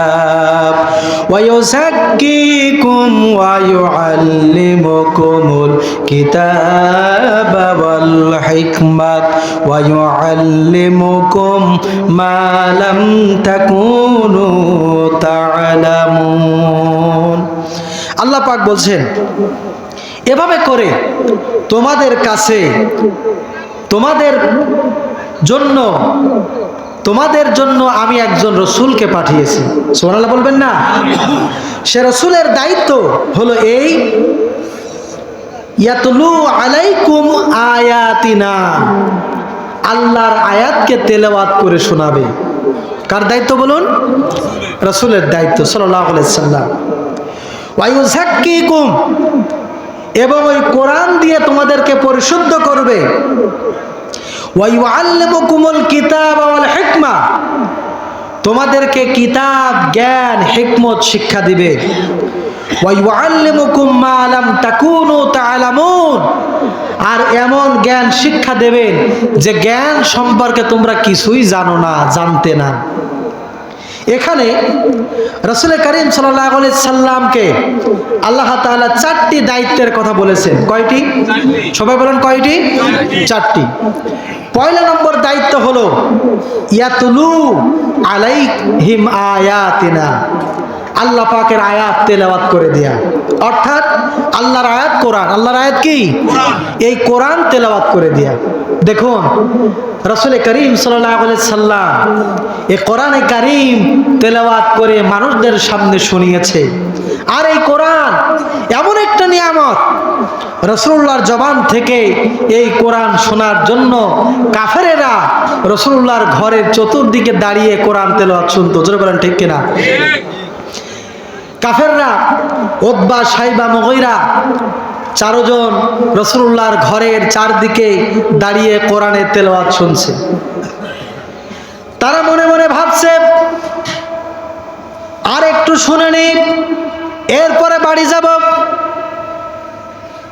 ওয়া ইউযাক্কিকুম ওয়া ইউআল্লিমুকুমুল কিতাবা ওয়াল হিকমাত ওয়া ইউআল্লিমুকুম মা লাম তাকুনু তা'লামুন। আল্লাহ পাক বলছেন, এভাবে করে তোমাদের কাছে তোমাদের জন্য আমি একজন রসুলকে পাঠিয়েছি। সুবহানাল্লাহ বলবেন না? সে রসুলের দায়িত্ব হলো এই, ইয়াতলু আলাইকুম আয়াতিনা, আল্লাহর আয়াতকে তেলাওয়াত করে শোনাবে। কার দায়িত্ব বলুন? রসুলের দায়িত্ব সাল্লাল্লাহু আলাইহি সাল্লাম। ওয়া ইউযাক্কিকুম, এবং ওই কোরআন দিয়ে তোমাদেরকে পরিশুদ্ধ করবে। ওয়া ইউআল্লিমুকুমুল কিতাবা ওয়াল হিকমা, তোমাদেরকে কিতাব, জ্ঞান, হিকমত শিক্ষা দিবে। ওয়া ইউআল্লিমুকুম মা লাম তাকুনু তা'লামুন, আর এমন জ্ঞান শিক্ষা দেবেন যে জ্ঞান সম্পর্কে তোমরা কিছুই জানো না, জানতে না। এখানে রাসূল করিম সাল্লাল্লাহু আলাইহি সাল্লামকে আল্লাহ তাআলা 4টি দায়িত্বের কথা বলেছেন। কয়টি? সবাই বলেন কয়টি? 4টি। পয়লা নম্বর দায়িত্ব হলো ইয়াতলু আলাইহিম আয়াতিনা, আল্লাহ পাকের আয়াত তেলাওয়াত করে দেয়া, অর্থাৎ আল্লাহর আয়াত কোরআন। আল্লাহর আয়াত কি? এই কোরআন তেলাওয়াত করে দেয়া। দেখুন রাসূল করিম সাল্লাল্লাহু আলাইহি সাল্লাম এই কোরআনে কারীম তেলাওয়াত করে মানুষদের সামনে শুনিয়েছে। আর এই কোরআন এমন একটা নিয়ামত, রাসূলুল্লাহর জবান থেকে এই কোরআন শোনার জন্য কাফেরেরা রাসূলুল্লাহর ঘরের চতুর্দিকে দাঁড়িয়ে কোরআন তেলাওয়াত শুনতো। জোরে বলেন ঠিক কিনা? কাফেররা উতবা, সাইবা, মুগীরা 4 জন রাসূলুল্লাহর ঘরের চারদিকে দাঁড়িয়ে কোরআনের তেলাওয়াত শুনছে। তারা মনে মনে ভাবছে আর একটু শুনে নি, এরপরে বাড়ি যাব।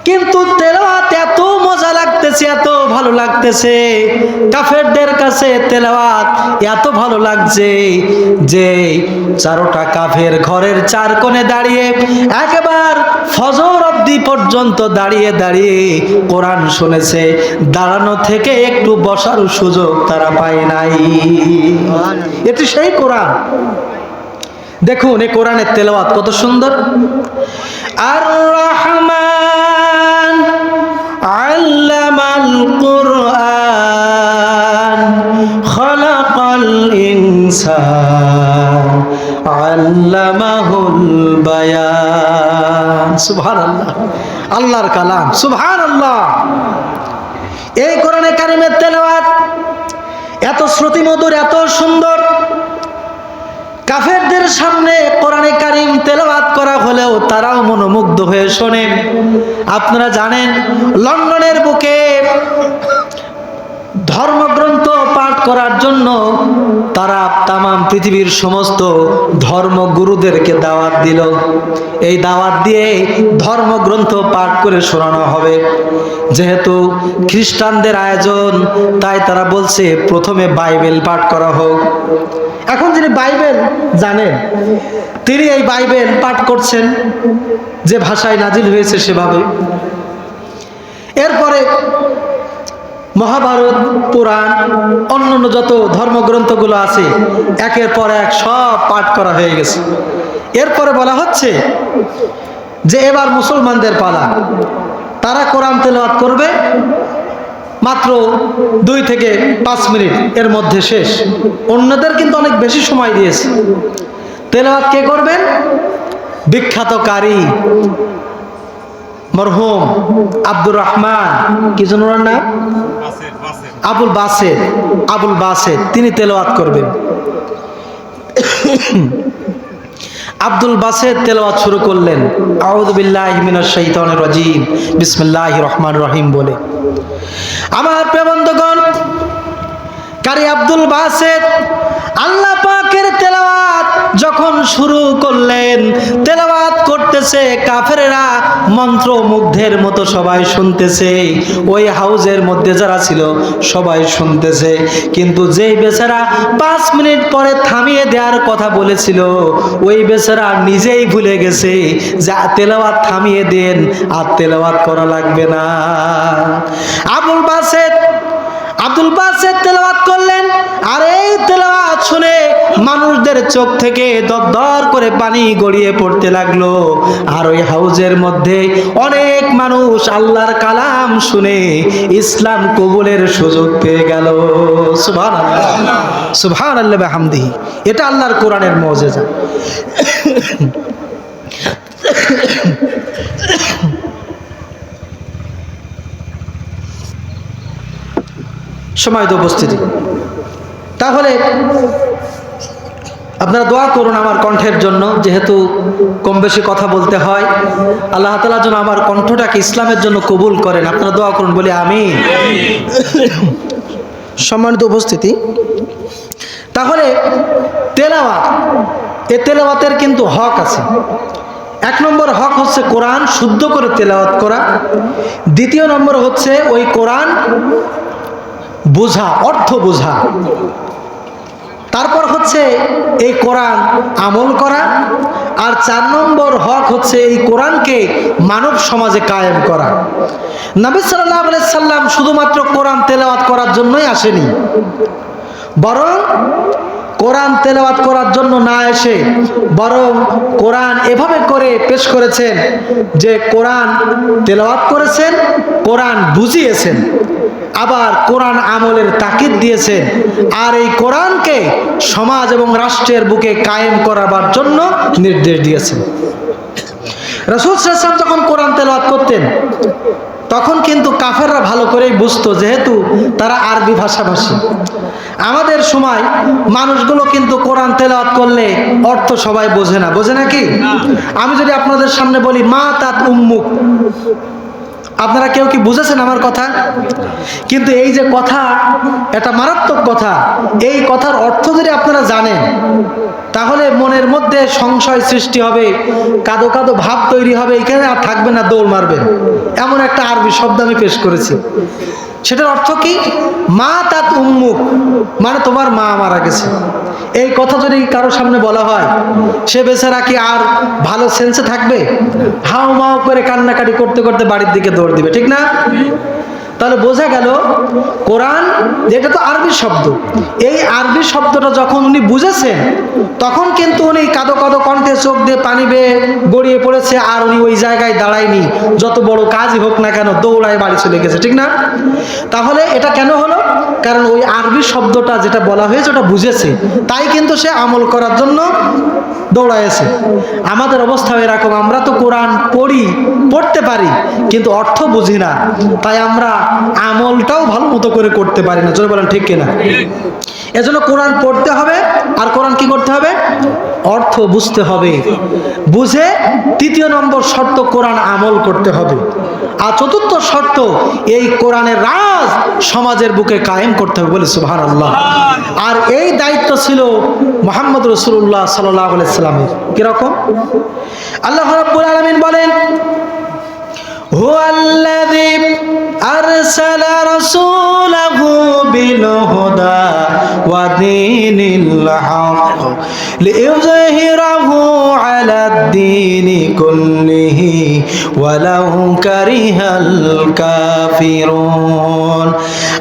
কিন্তু তেলাওয়াত এত মজা লাগতেছে, এত ভালো লাগতেছে, কাফেরদের কাছে তেলাওয়াত এত ভালো লাগছে যে 4টা কাফের ঘরের 4 কোণে দাঁড়িয়ে একেবারে ফজর অবধি পর্যন্ত দাঁড়িয়ে দাঁড়িয়ে কোরআন শুনেছে। দাঁড়ানো থেকে একটু বসার সুযোগ তারা পায় নাই। এটি সেই কোরআন। দেখুন এই কোরআনের তেলাওয়াত কত সুন্দর। আর রহমান আল্লামাল কুরআন খালাকাল ইনসান আল্লামাহুল বায়ান। সুবহানাল্লাহ, আল্লাহর কালাম, সুবহানাল্লাহ। এই কোরআনে কারিমের তেলাওয়াত এত শ্রুতিমধুর, এত সুন্দর। কাফেরদের সামনে কোরআনে কারীম তেলাওয়াত করা হলেও তারাও মনোমুগ্ধ হয়ে শোনেন। আপনারা জানেন লন্ডনের বুকে ধর্মগ্রন্থ পাঠ করার জন্য তারা তাম পৃথিবীর সমস্ত ধর্মগুরুদেরকে দাওয়াত দিল। এই দাওয়াত দিয়ে ধর্মগ্রন্থ পাঠ করে শোনানো হবে। যেহেতু খ্রিস্টানদের আয়োজন, তাই তারা বলছে প্রথমে বাইবেল পাঠ করা হোক। এখন যিনি বাইবেল জানেন তিনি এই বাইবেল পাঠ করছেন যে ভাষায় নাজিল হয়েছে সেভাবে। এরপরে মহাভারত, পুরাণ, অন্যান্য যত ধর্মগ্রন্থগুলো আছে একের পর এক সব পাঠ করা হয়ে গেছে। এরপরে বলা হচ্ছে যে এবার মুসলমানদের পালা, তারা কোরআন তেলাওয়াত করবে। মাত্র 2 থেকে 5 মিনিট এর মধ্যে শেষ। অন্যদের কিন্তু অনেক বেশি সময় দিয়েছে। তেলাওয়াত কে করবেন? বিখ্যাত কারি মরহুম আব্দুর রহমান, কি যেন ওনার নাম? আবুল বাসেত, তিনি তেলাওয়াত করবেন। আব্দুল বাসেত তেলাওয়াত শুরু করলেন আউযু বিল্লাহি মিনাশ শাইতানির রাজিম বিসমিল্লাহির রহমানির রহিম বলে। আমার প্রিয় বন্ধুগণ, কারি আব্দুল বাসেত আল্লাহ পাকের তেলাওয়াত যখন শুরু করলেন, তেলাওয়াত করতেছে, কাফেররা মন্ত্রমুগ্ধের মতো সবাই শুনতেছে। ওই হাউজের মধ্যে যারা ছিল সবাই শুনতেছে। কিন্তু যেই বেচারা 5 মিনিট পরে থামিয়ে দেওয়ার কথা বলেছিল, ওই বেচারা নিজেই ভুলে গেছে যে তেলাওয়াত থামিয়ে দেন, আর তেলাওয়াত করা লাগবে না। আবুল বাসেত আব্দুল বাসেত তেলাওয়াত করলেন, আর এই তেলাওয়াত শুনে মানুষদের চোখ থেকে দরদর করে পানি গড়িয়ে পড়তে লাগলো। আর ওই হাউজের মধ্যে অনেক মানুষ আল্লাহর কালাম শুনে ইসলাম কবুলের সুযোগ পেয়ে গেল। সুবহানাল্লাহ, সুবহানাল্লাহ বিহামদিহি। এটা আল্লাহর কোরআনের মুজিজা। সময় তো উপস্থিতি, তাহলে আপনারা দোয়া করুন আমার কণ্ঠের জন্য, যেহেতু কম বেশি কথা বলতে হয়। আল্লাহ তাআলা যেন আমার কণ্ঠটাকে ইসলামের জন্য কবুল করেন। আপনারা দোয়া করুন, বলি আমিন। সম্মানিত উপস্থিতি, তাহলে তেলাওয়াত, এই তেলাওয়াতের কিন্তু হক আছে। এক নম্বর হক হচ্ছে কোরআন শুদ্ধ করে তেলাওয়াত করা। দ্বিতীয় নম্বর হচ্ছে ওই কোরআন বোঝা, অর্থ বোঝা। তারপর হচ্ছে এই কোরআন আমল করা। আর 4 নম্বর হক হচ্ছে এই কোরআনকে মানব সমাজে কায়েম করা। নবী সাল্লাল্লাহু আলাইহি সাল্লাম শুধুমাত্র কোরআন তেলাওয়াত করার জন্যই আসেনি, বরং কোরআন তেলাওয়াত করার জন্য না এসে বরং কোরআন এভাবে করে পেশ করেছেন যে কোরআন তেলাওয়াত করেছেন, কোরআন বুঝিয়েছেন, আবার কোরআন আমলের তাকিদ দিয়েছেন। আর এই কোরআনকে সমাজ এবং রাষ্ট্রের বুকে কায়েম করাবার জন্য নির্দেশ দিয়েছেন। রাসূল সাল্লাল্লাহু আলাইহি ওয়াসাল্লাম যখন কোরআন তেলাওয়াত করতেন তখন কিন্তু কাফেররা ভালো করেই বুঝতো, যেহেতু তারা আরবি ভাষাভাষী। আমাদের সময় মানুষগুলো কিন্তু কোরআন তেলাওয়াত করলে অর্থ সবাই বোঝে না, বোঝে নাকি? আমি যদি আপনাদের সামনে বলি মা তাত উম্মুক, আপনারা কেউ কি বুঝেছেন আমার কথা? কিন্তু এই যে কথা, এটা মারাত্মক কথা। এই কথার অর্থ যদি আপনারা জানেন তাহলে মনের মধ্যে সংশয় সৃষ্টি হবে, কাদো কাদো ভাব তৈরি হবে, এখানে আর থাকবে না, দৌড় মারবেন। এমন একটা আরবি শব্দ আমি পেশ করেছি। সেটার অর্থ কি? মা তাত উম্মুক, মানে তোমার মা মারা গেছে। এই কথা যদি কারোর সামনে বলা হয়, সে বেচারা কি আর ভালো সেন্সে থাকবে? হাও মাও করে কান্নাকাটি করতে করতে বাড়ির দিকে দৌড় দিবে, ঠিক না? তাহলে বোঝা গেল কোরআন যেটা তো আরবি শব্দ, এই আরবি শব্দটা যখন উনি বুঝেছেন তখন কিন্তু উনি কাদো কাদো কণ্ঠে চোখ দিয়ে পানি বেয়ে গড়িয়ে পড়েছে। আর উনি ওই জায়গায় দাঁড়ায়নি, যত বড় কাজই হোক না কেন দৌড়ায় বাড়ি চলে গেছে, ঠিক না? তাহলে এটা কেন হলো? কারণ ওই আরবি শব্দটা যেটা বলা হয়েছে ওটা বুঝেছে, তাই কিন্তু সে আমল করার জন্য দৌড়াইছে। আমাদের অবস্থা এরকম, আমরা তো কোরআন পড়তে পারি কিন্তু অর্থ বুঝি না, তাই আমরা আমলটাও ভালো মতো করে করতে পারি না। জোরে বলেন ঠিক কিনা? এজন্য কোরআন পড়তে হবে, আর কোরআন কি করতে হবে? অর্থ বুঝতে হবে। বুঝে 3 নম্বর শর্ত কোরআন আমল করতে হবে। আর 4র্থ শর্ত এই কোরআনের রাজ সমাজের বুকে কায়েম করতে হবে, বলে সুবহানাল্লাহ। আর এই দায়িত্ব ছিল মুহাম্মদ রাসূলুল্লাহ সাল্লাল্লাহু আলাইহি সাল্লামের। কিরকম? আল্লাহ রাব্বুল আলামিন বলেন, হুয়াল্লাযী আরসালা রাসূলাহু বিল হুদা ওয়া দীনিল হক লিইয়ুযহিরাহু আলাদ দীনি কুল্লিহি ওয়ালাউ কারিহাল কাফিরুন।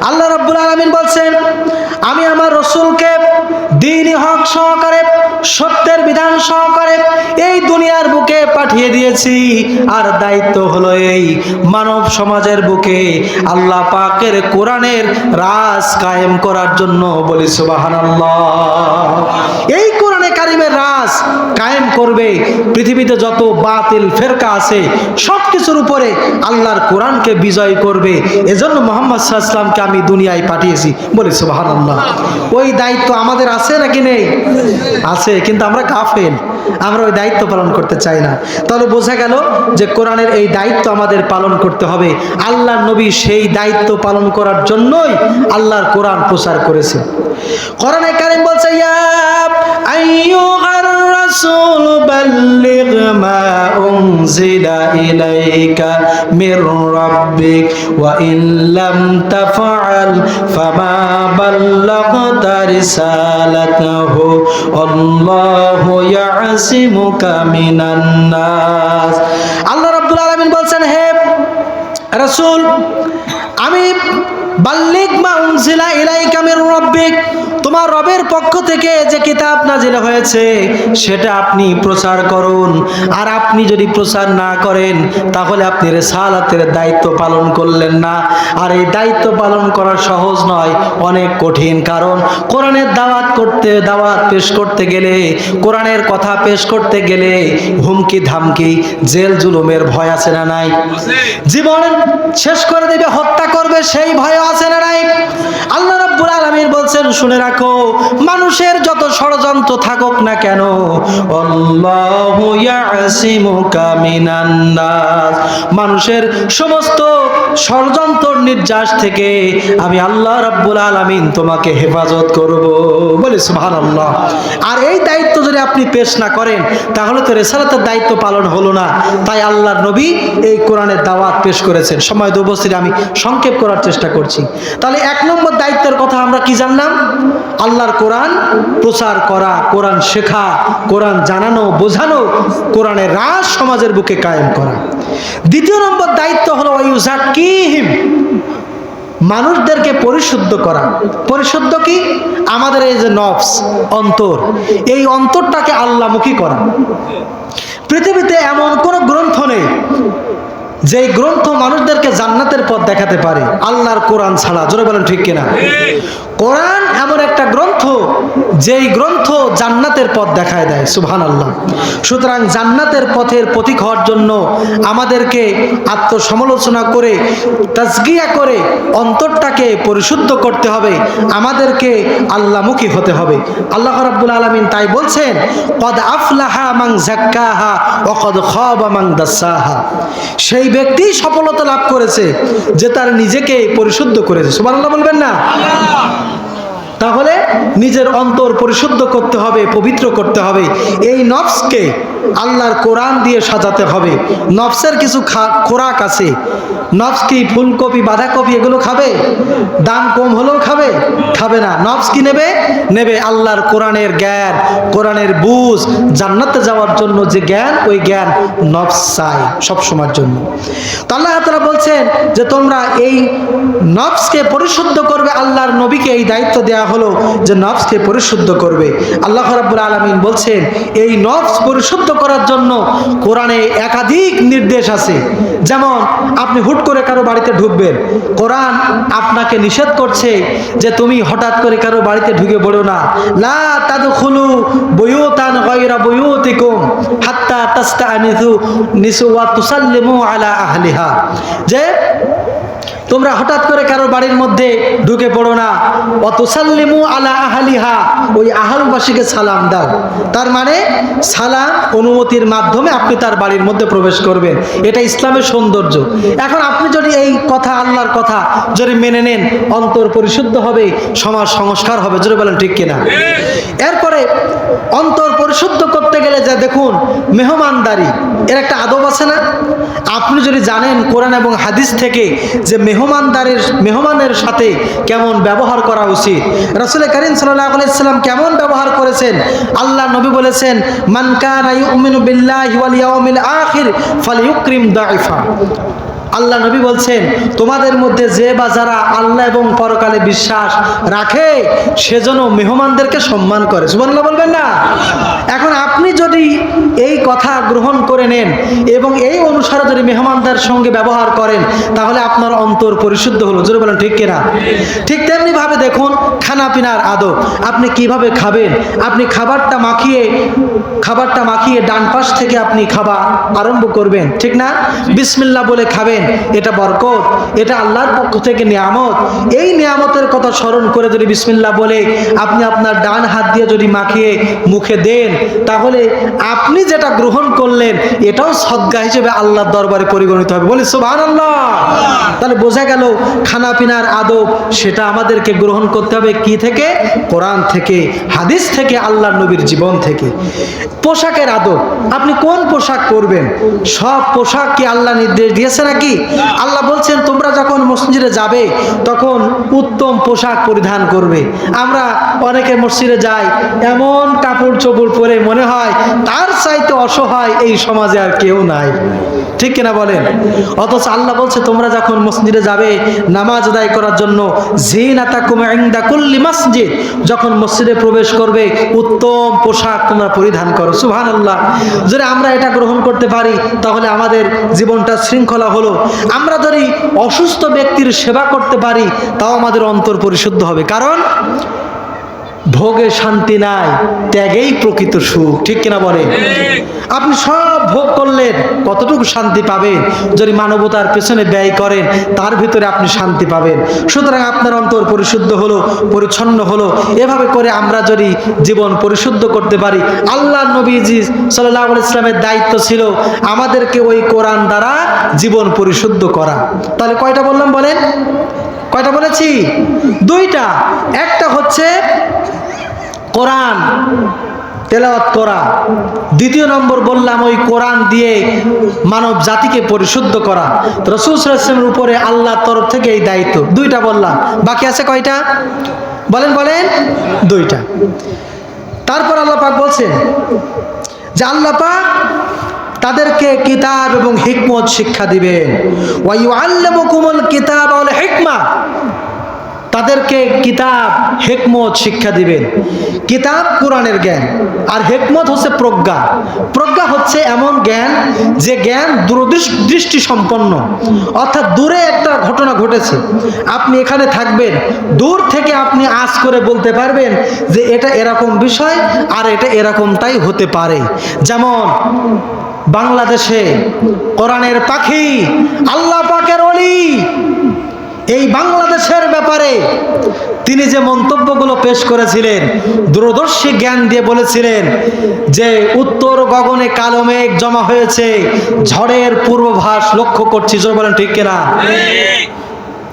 আল্লাহ রাব্বুল আলামিন বলছেন, আমি আমার রাসূলকে দ্বীনি হক সহকারে, সত্যের বিধান সহকারে এই দুনিয়ার বুকে পাঠিয়ে দিয়েছি। আর দায়িত্ব হলো এই মানব সমাজের বুকে আল্লাহ পাকের কোরআনের রাজ কায়েম করার জন্য, বলি সুবহানাল্লাহ। এই কোরআনে কারিমের রাজ কায়েম করবে। পৃথিবীতে যত বাতিল ফেরকা আছে সব কিছুর উপরে আল্লাহর কোরআনকে বিজয় করবে। এজন্য মুহাম্মদ সাল্লাল্লাহু আলাইহি ওয়াসাল্লামকে আমি দুনিয়ায় পাঠিয়েছি, বলি সুবহানাল্লাহ। ওই দায়িত্ব আমাদের আছে নাকি নেই? আছে, কিন্তু আমরা গাফেল, আমরা ওই দায়িত্ব পালন করতে চাই না। তাহলে বোঝা গেল যে কোরআনের এই দায়িত্ব আমাদের পালন করতে হবে। আল্লাহর নবী সেই দায়িত্ব পালন করার জন্যই আল্লাহর কোরআন প্রচার করেছে। কোরআনে কারীম বলছে, ইয়া আইয়ুহার রাসূল বাল্লিগ মা উনজিলা ইলাইকা মির রাব্বিক ওয়া ইন লাম তাফআল ফামা বাল্লাগতা রিসালাতাহু আল্লাহু ইয়াসিমুকা মিনান নাস। আল্লাহ রাব্বুল আলামিন বলছেন, হে রাসূল, আমি বাল্লিগ মা উনজিলা ইলাইকা মির রাব্বিক, তোমার রবের পক্ষ থেকে যে কিতাব নাজিল হয়েছে সেটা আপনি প্রচার করুন। আর আপনি যদি প্রচার না করেন তাহলে আপনি রিসালাতের দায়িত্ব পালন করলেন না। আর এই দায়িত্ব পালন করা সহজ নয়, অনেক কঠিন। কারণ কোরআনের দাওয়াত পেশ করতে গেলে, কোরআনের কথা পেশ করতে গেলে হুমকি ধামকি, জেল জুলুমের ভয় আছে না নাই? জীবন শেষ করে দেবে, হত্যা করবে, সেই ভয় আছে না নাই? আল্লাহ রাব্বুল আলামিন বলছেন, শুনে রাখো, মানুষের যত ষড়যন্ত্র থাকুক না কেন, আল্লাহু ইয়াসিমুকা মিনান নাস, মানুষের সমস্ত ষড়যন্ত্র নির্যাস থেকে আমি আল্লাহ রাব্বুল আলামিন তোমাকে হেফাজত করব। বলে সুবহানাল্লাহ। আর এই দায়িত্ব যদি আপনি পেশ না করেন তাহলে তো রিসালাতের দায়িত্ব পালন হলো না। তাই আল্লাহর নবী এই কোরআনের দাওয়াত পেশ করেছেন। সময় তো উপস্থিত, আমি সংক্ষেপ করার চেষ্টা করছি। তাহলে 1 নম্বর দায়িত্বের কথা আমরা কি জানলাম? আল্লাহর কোরআন প্রচার করা, কোরআন শেখা, কোরআন জানানো, বোঝানো, কোরআনের রাজ সমাজের বুকে কায়েম করা। 2 নম্বর দায়িত্ব হলো ইউজাক্কিহিম, মানুষদেরকে পরিশুদ্ধ করা। পরিশুদ্ধ কি? আমাদের এই যে নফস, অন্তর, এই অন্তরটাকে আল্লাহমুখী করা। পৃথিবীতে এমন কোন গ্রন্থ নেই যেই গ্রন্থ মানুষদেরকে জান্নাতের পথ দেখাতে পারে আল্লাহর কোরআন ছাড়া। জোরে বলেন ঠিক কিনা? কোরআন এমন একটা গ্রন্থ যেই গ্রন্থ জান্নাতের পথ দেখায় দেয়। সুবহানাল্লাহ। সুতরাং জান্নাতের পথের পথিক হওয়ার জন্য আমাদেরকে আত্মসমালোচনা করে, তাজকিয়া করে অন্তরটাকে পরিশুদ্ধ করতে হবে, আমাদেরকে আল্লাহমুখী হতে হবে। আল্লাহ রাব্বুল আলামিন তাই বলছেন, কদ আফলাহা মান যাক্কাহা ওয়া কদ খাবা মান দাসাহা, সেই ব্যক্তি সফলতা লাভ করেছে যে তার নিজেকে পরিশুদ্ধ করেছে। সুবহানাল্লাহ বলবেন না? তাহলে নিজের অন্তর পরিশুদ্ধ করতে হবে, পবিত্র করতে হবে। এই নফসকে আল্লাহর কোরআন দিয়ে সাজাতে হবে। নফসের কিছু খোরাক আছে। নফস কি ফুলকপি, বাঁধাকপি এগুলো খাবে? দাম কম হলেও খাবে? খাবে না। নফস কি নেবে? নেবে আল্লাহর কোরআনের জ্ঞান, কোরআনের বুঝ। জান্নাতে যাওয়ার জন্য যে জ্ঞান, ওই জ্ঞান নফস চাই সব সময়ের জন্য। তো আল্লাহ তাআলা বলছেন যে তোমরা এই নফসকে পরিশুদ্ধ করবে। আল্লাহর নবীকে এই দায়িত্ব দেওয়া হলো যে নফসকে পরিশুদ্ধ করবে। আল্লাহ রাব্বুল আলামিন বলছেন এই নফস পরিশুদ্ধ করার জন্য কোরআনে একাধিক নির্দেশ আছে। যেমন আপনি হুট করে কারো বাড়িতে ঢুকবেন, কোরআন আপনাকে নিষেধ করছে যে তুমি হঠাৎ করে কারো বাড়িতে ঢুকে পড়ো না। লা তাদখুলু বুয়ুতান গায়রা বুয়ুতিকুম হাত্তা তাস্তানিসু ওয়া তুসাল্লিমু আলা আহলিহা, যে তোমরা হঠাৎ করে কারো বাড়ির মধ্যে ঢুকে পড়ো না। ওয়াতুসাল্লিমু আলা আহলিহা, ওই আহলবাসীকে সালাম দাও। তার মানে সালাম অনুমতির মাধ্যমে আপনি তার বাড়ির মধ্যে প্রবেশ করবেন। এটা ইসলামের সৌন্দর্য। এখন আপনি যদি এই কথা, আল্লাহর কথা যদি মেনে নেন, অন্তর পরিশুদ্ধ হবে, সমাজ সংস্কার হবে। জোরে বলেন ঠিক কিনা? এরপরে অন্তর পরিশুদ্ধ করতে গেলে যা দেখুন, মেহমানদারি এর একটা আদব আছে না? আপনি যদি জানেন কোরআন এবং হাদিস থেকে যে মেহমানের সাথে কেমন ব্যবহার করা উচিত, রাসূল কারীম সাল্লাল্লাহু আলাইহি ওয়াসাল্লাম কেমন ব্যবহার করেছেন। আল্লাহ নবী বলেছেন, মান কানা ইউমিনু বিল্লাহি ওয়াল ইয়াউমিল আখির ফালইউকরিম দাইফা। আল্লাহ নবী বলছেন, তোমাদের মধ্যে যে বা যারা আল্লাহ এবং পরকালে বিশ্বাস রাখে সেজন্য মেহমানদেরকে সম্মান করে। সুবহানাল্লাহ বলবেন না? এখন আপনি যদি এই কথা গ্রহণ করে নেন এবং এই অনুসারে যদি মেহমানদের সঙ্গে ব্যবহার করেন তাহলে আপনার অন্তর পরিশুদ্ধ হলো। জোরে বলেন ঠিক কিনা? ঠিক তেমনি ভাবে দেখুন খানা পিনার আদব। আপনি কিভাবে খাবেন? আপনি খাবারটা মাখিয়ে ডান পাশ থেকে আপনি খাবার আরম্ভ করবেন, ঠিক না? বিসমিল্লাহ বলে খাবেন, এটা বরকত, এটা আল্লাহর পক্ষ থেকে নিয়ামত। এই নিয়ামতের কথা স্মরণ করে যদি বিসমিল্লাহ বলে আপনি আপনার ডান হাত দিয়ে যদি মাখিয়ে মুখে দেন তাহলে আপনি যেটা গ্রহণ করলেন এটাও সদকা হিসেবে আল্লাহর দরবারে পরিগণিত হবে। বলি সুবহানাল্লাহ। তাহলে বোঝা গেল খানা পিনার আদব সেটা আমাদেরকে গ্রহণ করতে হবে কি থেকে? কোরআন থেকে, হাদিস থেকে, আল্লাহর নবীর জীবন থেকে। পোশাকের আদব, আপনি কোন পোশাক পরবেন? সব পোশাক কি আল্লাহ নির্দেশ দিয়েছে নাকি? আল্লাহ বলছেন তোমরা যখন মসজিদে যাবে তখন উত্তম পোশাক পরিধান করবে। আমরা অনেকে মসজিদে যাই এমন কাপড় চোপড় পরে মনে হয় তার চাইতে অসহায় এই সমাজে আর কেউ নাই। ঠিক কিনা বলেন? অথচ আল্লাহ বলছে তোমরা যখন মসজিদে যাবে নামাজ আদায় করার জন্য, জিনাতাকুম ইনদা কুল্লি মসজিদ, যখন মসজিদে প্রবেশ করবে উত্তম পোশাক তোমরা পরিধান করো। সুবহানাল্লাহ। যদি আমরা এটা গ্রহণ করতে পারি তাহলে আমাদের জীবনটা শৃঙ্খলা হলো। আমরা যদি অসুস্থ ব্যক্তির সেবা করতে পারি তাও আমাদের অন্তর পরিশুদ্ধ হবে, কারণ ভোগে শান্তি নাই, ত্যাগেই প্রকৃত সুখ। ঠিক কিনা বলে? আপনি সব ভোগ করলেন, কতটুকু শান্তি পাবেন? যদি মানবতার পেছনে ব্যয় করেন তার ভিতরে আপনি শান্তি পাবেন। সুতরাং আপনার অন্তর পরিশুদ্ধ হলো, পরিচ্ছন্ন হলো। এভাবে করে আমরা যদি জীবন পরিশুদ্ধ করতে পারি, আল্লাহ নবীজি সাল্লাল্লাহু আলাইহি ইসলামের দায়িত্ব ছিল আমাদেরকে ওই কোরআন দ্বারা জীবন পরিশুদ্ধ করা। তাহলে কয়টা বললাম বলেন? কয়টা বলেছি? দুইটা। একটা হচ্ছে কোরআন তেলাওয়াত করা, দ্বিতীয় নম্বর বললাম ওই কোরআন দিয়ে মানব জাতিকে পরিশুদ্ধ করা। রাসূল সাল্লাল্লাহু আলাইহি ওয়াসাল্লামের উপরে আল্লাহর তরফ থেকে এই দায়িত্ব। দুইটা বললাম, বাকি আছে কয়টা? বলেন বলেন। দুইটা। তারপর আল্লাহ পাক বলছেন যে আল্লাহ পাক তাদেরকে কিতাব এবং হিকমত শিক্ষা দিবেন। ওয়া ইউআল্লিমুকুমুল কিতাব ওয়াল হিকমা, তাদেরকে কিতাব হিকমত শিক্ষা দিবেন। কিতাব কোরআনের জ্ঞান, আর হিকমত হচ্ছে প্রজ্ঞা। প্রজ্ঞা হচ্ছে এমন জ্ঞান যে জ্ঞান দূরদৃষ্টি সম্পন্ন, অর্থাৎ দূরে একটা ঘটনা ঘটেছে, আপনি এখানে থাকবেন, দূর থেকে আপনি আঁচ করে বলতে পারবেন যে এটা এরকম বিষয় আর এটা এরকমটাই হতে পারে। যেমন বাংলাদেশে কোরআনের পাখি আল্লাহ পাকের ওলি এই বাংলাদেশের ব্যাপারে তিনি যে মন্তব্যগুলো পেশ করেছিলেন, দূরদর্শী জ্ঞান দিয়ে বলেছিলেন যে উত্তর গগনে কালো মেঘ জমা হয়েছে, ঝড়ের পূর্বাভাস লক্ষ্য করছি। জোরে বলেন ঠিক কিনা?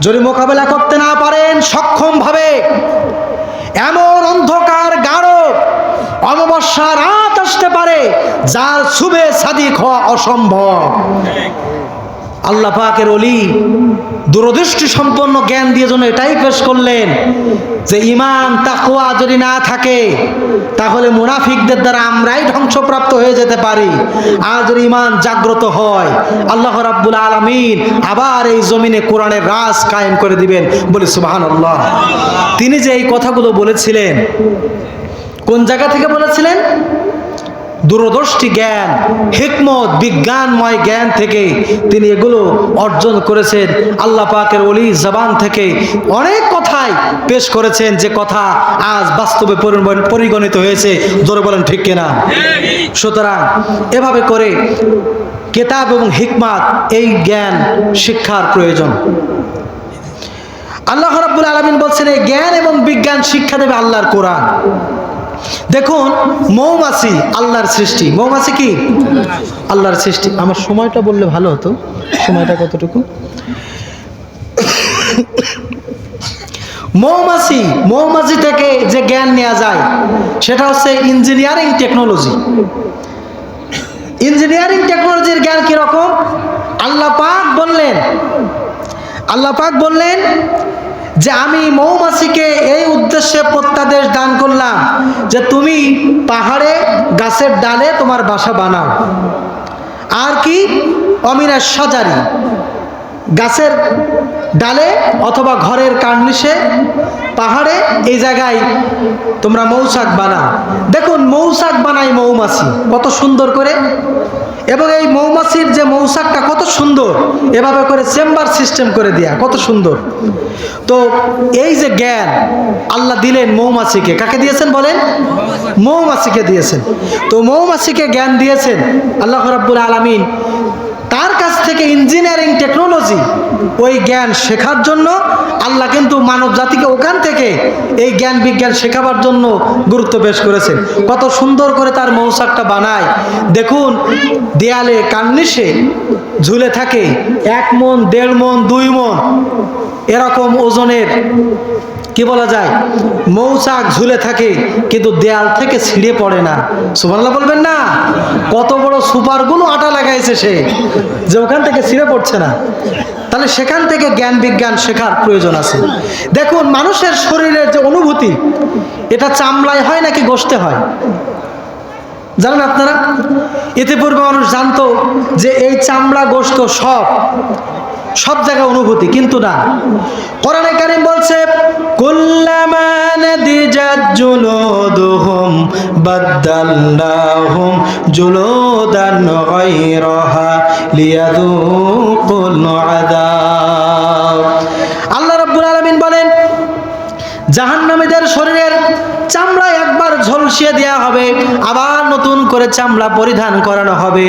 যদি মোকাবেলা করতে না পারেন সক্ষমভাবে, এমন অন্ধকার গাঢ় অমাবস্যা রাত আসতে পারে যার শুভে সাদিক হওয়া অসম্ভব। আল্লাহ পাকের ওলি দূরদৃষ্টি সম্পন্ন জ্ঞান দিয়ে জন্য এটাই পেশ করলেন যে ঈমান তাকওয়া যদি না থাকে তাহলে মুনাফিকদের দ্বারা আমরাই ধ্বংসপ্রাপ্ত হয়ে যেতে পারি। আর যদি ঈমান জাগ্রত হয় আল্লাহ রাব্বুল আলামিন আবার এই জমিনে কোরআনের রাজ কায়েম করে দিবেন। বলি সুবহানাল্লাহ। তিনি যে এই কথাগুলো বলেছিলেন কোন জায়গা থেকে বলেছিলেন? দূরদর্শী জ্ঞান, হিকমত, বিজ্ঞানময় জ্ঞান থেকে তিনি এগুলো অর্জন করেছেন। আল্লাহ পাকের ওলি জবান থেকে অনেক কথাই পেশ করেছেন যে কথা আজ বাস্তবে পরিগণিত হয়েছে। জোরে বলেন ঠিক কিনা? সুতরাং এভাবে করে কিতাব এবং হিকমত এই জ্ঞান শিক্ষার প্রয়োজন। আল্লাহ রাব্বুল আলামিন বলছেন এই জ্ঞান এবং বিজ্ঞান শিক্ষা দেবে আল্লাহর কোরআন। দেখুন, মৌমাছি আল্লাহর সৃষ্টি। মৌমাছি কি? আল্লাহর সৃষ্টি। আমার সময়টা বললে ভালো হতো, সময়টা কতটুকু? মৌমাছি থেকে যে জ্ঞান নেওয়া যায় সেটা হচ্ছে ইঞ্জিনিয়ারিং টেকনোলজি। ইঞ্জিনিয়ারিং টেকনোলজির জ্ঞান কিরকম? আল্লাহ পাক বললেন যে আমি মৌমাছিকে এই উদ্দেশ্যে প্রত্যাদেশ দান করলাম যে তুমি পাহাড়ে গাছের ডালে তোমার বাসা বানাও। আর কি? অমিনাশ সাজারি, গাছের ডালে অথবা ঘরের কার্নিশে পাহাড়ে এই জায়গায় তোমরা মৌচাক বানাও। দেখুন, মৌচাক বানায় মৌমাছি কত সুন্দর করে, এবং এই মৌমাছির যে মৌচাকটা কত সুন্দর, এভাবে করে চেম্বার সিস্টেম করে দেয়া কত সুন্দর। তো এই যে জ্ঞান আল্লাহ দিলেন মৌমাছিকে, কাকে দিয়েছেন বলেন? মৌমাছিকে দিয়েছেন। তো মৌমাছিকে জ্ঞান দিয়েছেন আল্লাহ রাব্বুল আলামিন। তার কাছ থেকে ইঞ্জিনিয়ারিং টেকনোলজি ওই জ্ঞান শেখার জন্য আল্লাহ কিন্তু মানব জাতিকে ওখান থেকে এই জ্ঞান বিজ্ঞান শেখাবার জন্য গুরুত্ব পেশ করেছেন। কত সুন্দর করে তার মৌচাকটা বানায়। দেখুন, দেয়ালে কার্নিশে ঝুলে থাকে 1 মণ, 1.5 মণ, 2 মণ এরকম ওজনের কি বলা যায় মৌচাক ঝুলে থাকে, কিন্তু দেয়াল থেকে ছিঁড়ে পড়ে না। সুবহানাল্লাহ বলবেন না? কত বড় সুপারগুলো আটা লাগাইছে সে যে ওখান থেকে ছিঁড়ে পড়ছে না। তাহলে সেখান থেকে জ্ঞান বিজ্ঞান শেখার প্রয়োজন আছে। দেখুন, মানুষের শরীরের যে অনুভূতি, এটা চামড়ায় হয় নাকি গোশতে হয়? জানেন আপনারা? এতে পূর্বে মানুষ জানতো যে এই চামড়া গোশত সব জায়গায় অনুভূতি, কিন্তু না। কোরআনে কারীম বলছে কুল্লামা নাদিজাত জুলুদুহুম বাদদালনাহুম জুলুদান গায়রাহা লিয়াযুকুল আযাব। আল্লাহ রাব্বুল আলামিন বলেন, জাহান্নামীদের শরীরের চামড়া একবার ঝলসিয়ে দেওয়া হবে, আবার নতুন করে চামড়া পরিধান করানো হবে,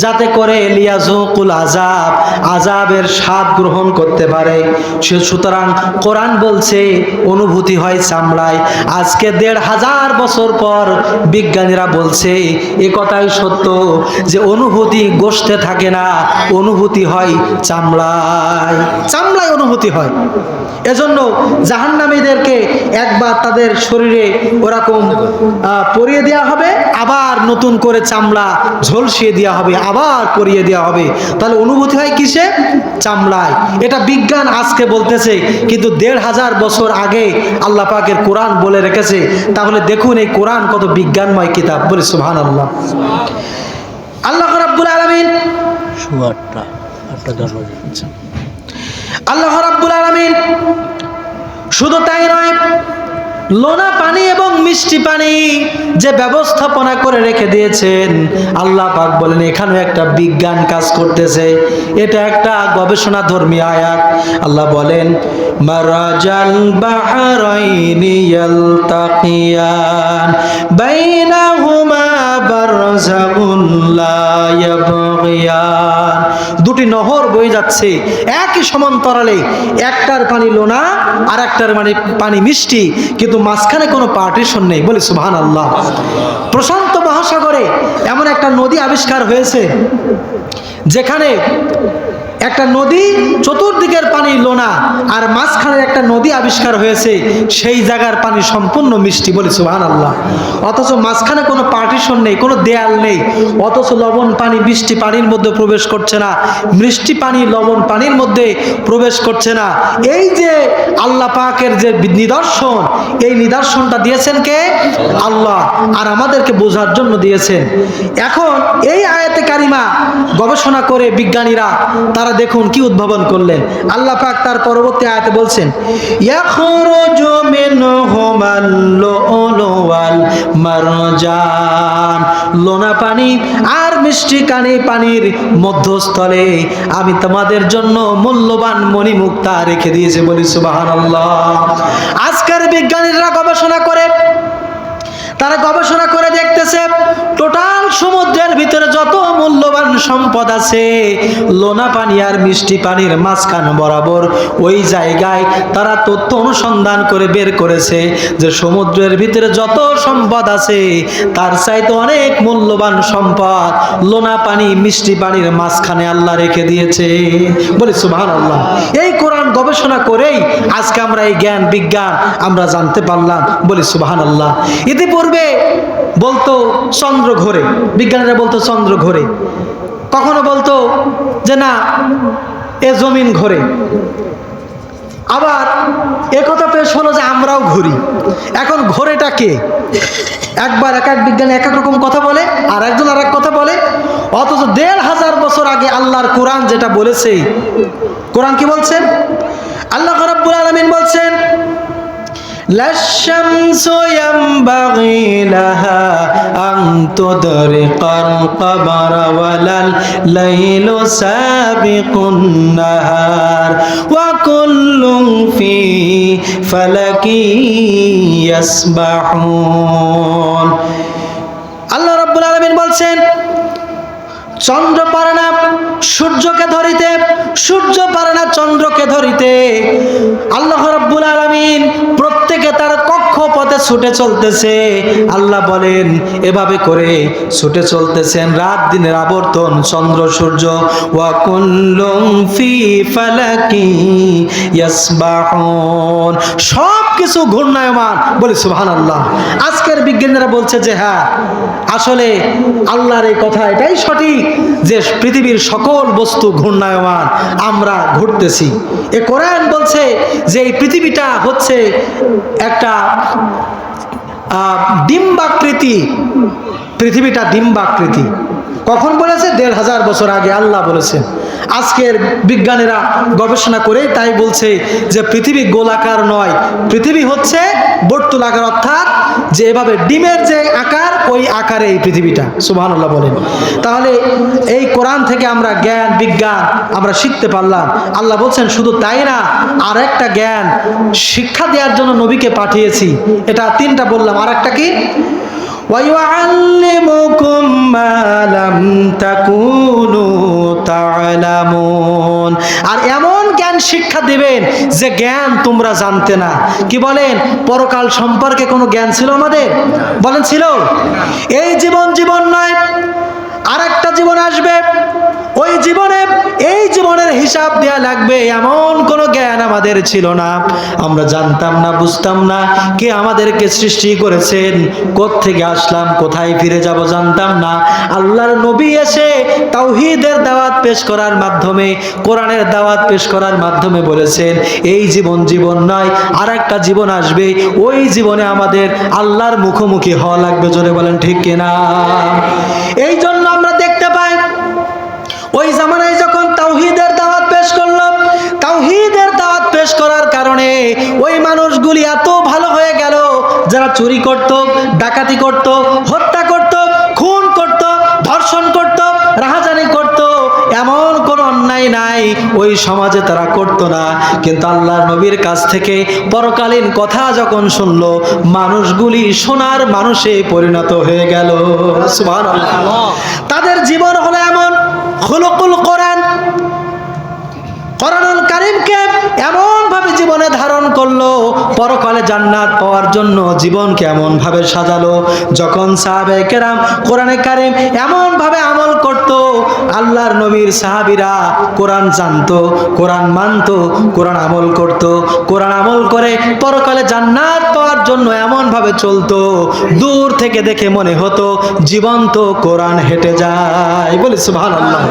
যাতে করে লিয়াযুকুল আযাব, আযাবের স্বাদ গ্রহণ করতে পারে। সুতরাং কোরআন বলছে অনুভূতি হয় চামড়ায়। আজকে ১৫০০ বছর পর বিজ্ঞানীরা বলছে এ কথাই সত্য যে অনুভূতি গোশতে থাকে না, অনুভূতি হয় চামড়ায়, চামড়ায় অনুভূতি হয়। এজন্য জাহান্নামীদেরকে একবার তাদের শরীরে ওরকম পরিয়ে দেওয়া হবে, আবার নতুন করে চামড়া ঝলসিয়ে দেওয়া হবে, আবার পরিয়ে দেওয়া হবে। তাহলে অনুভূতি হয় কিসে? চামড়ায়। এটা বিজ্ঞান আজকে বলতেছে, কিন্তু ১৫০০ বছর আগে আল্লাহ পাকের কোরআন বলে রেখেছে। তাহলে দেখুন এই কোরআন কত বিজ্ঞানময় কিতাব, বলে সুবহানাল্লাহ। আল্লাহ রাব্বুল আলামিন আল্লাহ রাব্বুল আলামিন শুধু তাই নয়, লোনা পানি এবং মিষ্টি পানি যে ব্যবস্থাপনা করে রেখে দিয়েছেন, আল্লাহ পাক বলেন এখানেও একটা বিজ্ঞান কাজ করতেছে। এটা একটা গবেষণা ধর্মী আয়াত। আল্লাহ বলেন মারাজাল বাহরাইনি ইয়ালতাকিয়ান বাইনাহুমা বারযাখুন লা ইয়াবগিয়ান। দুটি নহর বয়ে যাচ্ছে একই সমান্তরালে, একটার পানি লোনা আর একটার পানি মিষ্টি, কিন্তু মাঝখানে কোনো পার্টিশন নেই, বলে সুবহানাল্লাহ। প্রশান্ত মহাসাগরে এমন একটা নদী আবিষ্কার হয়েছে যেখানে একটা নদী চতুর্দিকের পানি লোনা আর মাঝখানে একটা নদী আবিষ্কার হয়েছে, সেই জায়গার পানি সম্পূর্ণ মিষ্টি, বলে সুবহানাল্লাহ। অথচ মাঝখানে কোনো পার্টিশন নেই, কোনো দেয়াল নেই, অথচ লবণ পানি মিষ্টি পানির মধ্যে প্রবেশ করছে না, মিষ্টি পানি লবণ পানির মধ্যে প্রবেশ করছে না। এই যে আল্লাহ পাকের যে নিদর্শন, এই নিদর্শনটা দিয়েছেন কে? আল্লাহ, আর আমাদেরকে বোঝার জন্য দিয়েছেন। এখন এই আয়াতে কারিমা গবেষণা করে বিজ্ঞানীরা তারা দেখুন কি উদ্ভাবন করলেন। আল্লাহ পাক তার পরবর্তী আয়াতে বলছেন ইয়াখরুজু মিনহুমাল লুলু ওয়াল মারজান। লোনা পানি আর মিষ্টি পানির মধ্যস্থলে আমি তোমাদের জন্য মূল্যবান মণিমুক্তা রেখে দিয়েছি, বলি সুবহানাল্লাহ। আজকের বিজ্ঞানীরা তারা গবেষণা করে দেখতেছে টোটাল সমুদ্রের ভিতরে যত মূল্যবান সম্পদ আছে, লোনা পানি আর মিষ্টি পানির মাঝখান বরাবর ওই জায়গায় তারা তথ্য অনুসন্ধান করে বের করেছে যে সমুদ্রের ভিতরে যত সম্পদ আছে তার চাইতে অনেক মূল্যবান সম্পদ লোনা পানি মিষ্টি পানির মাঝখানে আল্লাহ রেখে দিয়েছে, বলি সুবহানাল্লাহ। এই কোরআন গবেষণা করেই আজকে আমরা এই জ্ঞান বিজ্ঞান আমরা জানতে পারলাম, বলি সুবহানাল্লাহ। ইতিপূর্বে বলতো চন্দ্র ঘোরে, বিজ্ঞানীরা বলতো চন্দ্র ঘোরে, কখনো বলতো যে না এ জমিন ঘোরে, আবার একথা পেশ হলো যে আমরাও ঘুরি। এখন ঘোরেটা কে? একবার এক এক বিজ্ঞানী এক এক রকম কথা বলে, আর একজন আর এক কথা বলে। অথচ ১৫০০ বছর আগে আল্লাহর কোরআন যেটা বলেছে, কোরআন কি বলছেন? আল্লাহ রাব্বুল আলামিন বলছেন লাশ-শামসু ইয়ামবাগি লাহা আন তুদরিকাল কমারা ওয়ালাল লাইলু সাবিকুন নাহার ওয়া কুল্লুন ফি ফালাকি ইয়াসবাহুন। আল্লাহ রাব্বুল আলামিন বলছেন চন্দ্র পারে না সূর্যকে ধরিতে, সূর্য পারে না চন্দ্রকে ধরিতে। আল্লাহ রাব্বুল আলামিন প্রত্যেকে তার কক্ষপথে ছুটে চলতেছে। আল্লাহ বলেন এভাবে করে ছুটে চলতেছেন রাত দিনের আবর্তন চন্দ্র সূর্য। ওয়া কুল্লুম ফি ফালাকি ইয়াসবাহুন, সব কিছু ঘূর্ণায়মান, বলি সুবহানাল্লাহ। আজকের বিজ্ঞানীরা বলছে যে হ্যাঁ আসলে আল্লাহর এই কথা এটাই সঠিক যে পৃথিবীর সকল বস্তু ঘূর্ণায়মান, আমরা ঘুরতেছি। এ কোরআন বলছে যে এই পৃথিবীটা হচ্ছে একটা ডিম্বাকৃতি পৃথিবীটা ডিম্বাকৃতি। কখন বলেছে? ১৫০০ বছর আগে আল্লাহ বলেছেন। আজকের বিজ্ঞানীরা গবেষণা করে তাই বলছে যে পৃথিবী গোলাকার নয়, পৃথিবী হচ্ছে বর্তুলাকার, অর্থাৎ যে এভাবে ডিমের যে আকার ওই আকারে এই পৃথিবীটা। সুবহানাল্লাহ বলেন। তাহলে এই কোরআন থেকে আমরা জ্ঞান বিজ্ঞান আমরা শিখতে পারলাম। আল্লাহ বলছেন শুধু তাই না, আর একটা জ্ঞান শিক্ষা দেওয়ার জন্য নবীকে পাঠিয়েছি। এটা 3টা বললাম, আর একটা কি? وَيُعَلِّمُكُم مَّا لَمْ تَكُونُوا تَعْلَمُونَ। আর এমন জ্ঞান শিক্ষা দিবেন যে জ্ঞান তোমরা জানতে না। কি বলেন? পরকাল সম্পর্কে কোনো জ্ঞান ছিল আমাদের? বলেন ছিল? এই জীবন নয়, আর একটা জীবন আসবে। ওই জীবনে এই জীবনের হিসাব দেয়া লাগবে, এমন কোনো জ্ঞান আমাদের ছিল না। আমরা জানতাম না, বুঝতাম না কে আমাদেরকে সৃষ্টি করেছেন, কোত্থেকে আসলাম, কোথায় ফিরে যাব জানতাম না। আল্লাহর নবী এসে তাওহীদের দাওয়াত পেশ করার মাধ্যমে, কোরআনের দাওয়াত পেশ করার মাধ্যমে বলেছেন এই জীবন নয়, আর একটা জীবন আসবে। ওই জীবনে আমাদের আল্লাহর মুখোমুখি হওয়া লাগবে। জোরে বলেন ঠিক কিনা? এই জন্য আমরা দেখতে পাই ওই জামানায় যখন তাওহীদের দাওয়াত পেশ করলো, তাওহীদের দাওয়াত পেশ করার কারণে ওই মানুষগুলি এত ভালো হয়ে গেল, যারা চুরি করত, ডাকাতি করত, হত্যা করত, খুন করত, ধর্ষণ করত, রাহাজানি করত, এমন কোনো অন্যায় নাই ওই সমাজে তারা করত না। কিন্তু আল্লাহর নবীর কাছ থেকে পরকালীন কথা যখন শুনলো, মানুষগুলি সোনার মানুষে পরিণত হয়ে গেল। সুবহানাল্লাহ। তাদের জীবন হলো এমন, খুলুকুল কোরআন, কোরআনুল কারীমকে এমন ভাবে জীবনে ধারণ করলো, পরকালে জান্নাত পাওয়ার জন্য জীবনকে এমন ভাবে সাজালো। যখন সাহাবায়ে কেরাম কোরআনে কারীম এমন ভাবে আমল করত, আল্লাহর নবীর সাহাবীরা কোরআন জানতো, কোরআন মানতো, কোরআন আমল করত, কোরআন আমল করে পরকালে জান্নাত পাওয়ার জন্য এমন ভাবে চলতো, দূর থেকে দেখে মনে হতো জীবন্ত কোরআন হেঁটে যায়। বলি সুবহানাল্লাহ।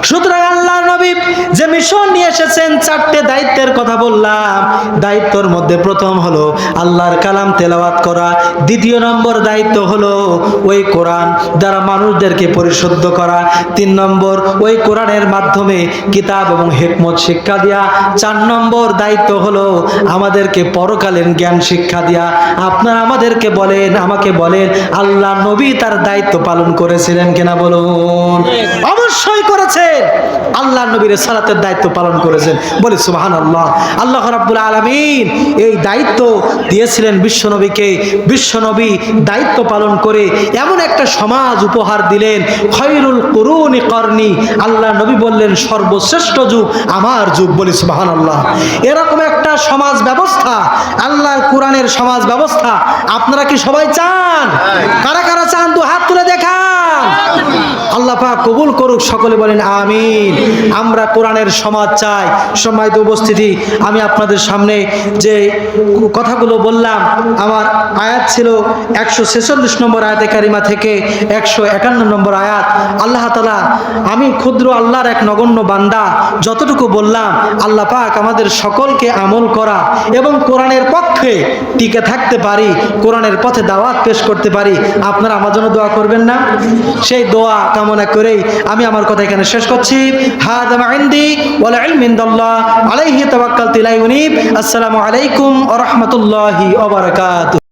সুতরাং আল্লাহর নবী যে মিশন নিয়ে এসেছেন, 4টে দায়িত্বের কথা বললাম। দায়িত্বের মধ্যে প্রথম হলো আল্লাহর কালাম তেলাওয়াত করা। দ্বিতীয় নম্বর দায়িত্ব হলো ওই কোরআন দ্বারা মানুষদেরকে পরিশুদ্ধ করা। 3 নম্বর ওই কোরআনের মাধ্যমে কিতাব এবং হিকমত শিক্ষা দেয়া। 4 নম্বর দায়িত্ব হলো আমাদেরকে পরকালীন জ্ঞান শিক্ষা দেয়া। আপনারা আমাদেরকে বলেন, আমাকে বলেন, আল্লাহ নবী তার দায়িত্ব পালন করেছিলেন কিনা বলুন? অবশ্যই করেছেন। আল্লাহ নবীর সালাতের দায়িত্ব পালন করেছেন। বলি সুবহানাল্লাহ। আল্লাহ রাব্বুল আলামিন এই দায়িত্ব দিয়েছিলেন বিশ্বনবীকে। বিশ্বনবী দায়িত্ব পালন করে এমন একটা সমাজ উপহার দিলেন, খৈরুল কুরুনি করনি। আল্লাহ নবী বললেন সর্বশ্রেষ্ঠ যুগ আমার যুগ। বলি সুবহানাল্লাহ। এরকম একটা সমাজ ব্যবস্থা, আল্লাহর কোরআনের সমাজ ব্যবস্থা আপনারা কি সবাই চান? কারা কারা চান? 2 হাত তুলে দেখান। আল্লাহ পাক কবুল করুক। সকলে বলেন আমিন। আমরা কোরআনের সমাজ চাই। সম্মানিত উপস্থিতি, আমি আপনাদের সামনে যে কথাগুলো বললাম, আমার আয়াত ছিল 146 নম্বর আয়াতে কারিমা থেকে 151 নম্বর আয়াত। আল্লাহ তাআলা, আমি ক্ষুদ্র আল্লাহর এক নগণ্য বান্দা, যতটুকু বললাম আল্লাহ পাক আমাদের সকলকে আমল করা এবং কোরআনের পক্ষে টিকে থাকতে পারি, কোরআনের পথে দাওয়াত পেশ করতে পারি। আপনারা আমার জন্য দোয়া করবেন না? সেই দোয়া কামনা করেই আমি আমার কথা এখানে শেষ করছি। হাযা মা ইনদি ওয়াল ইলমু ইনদাল্লাহ আলাইহি তাওয়াক্কালতু ইলাইহি উনীব। আসসালামু আলাইকুম ওয়া রাহমাতুল্লাহি ওয়া বারাকাতুহু।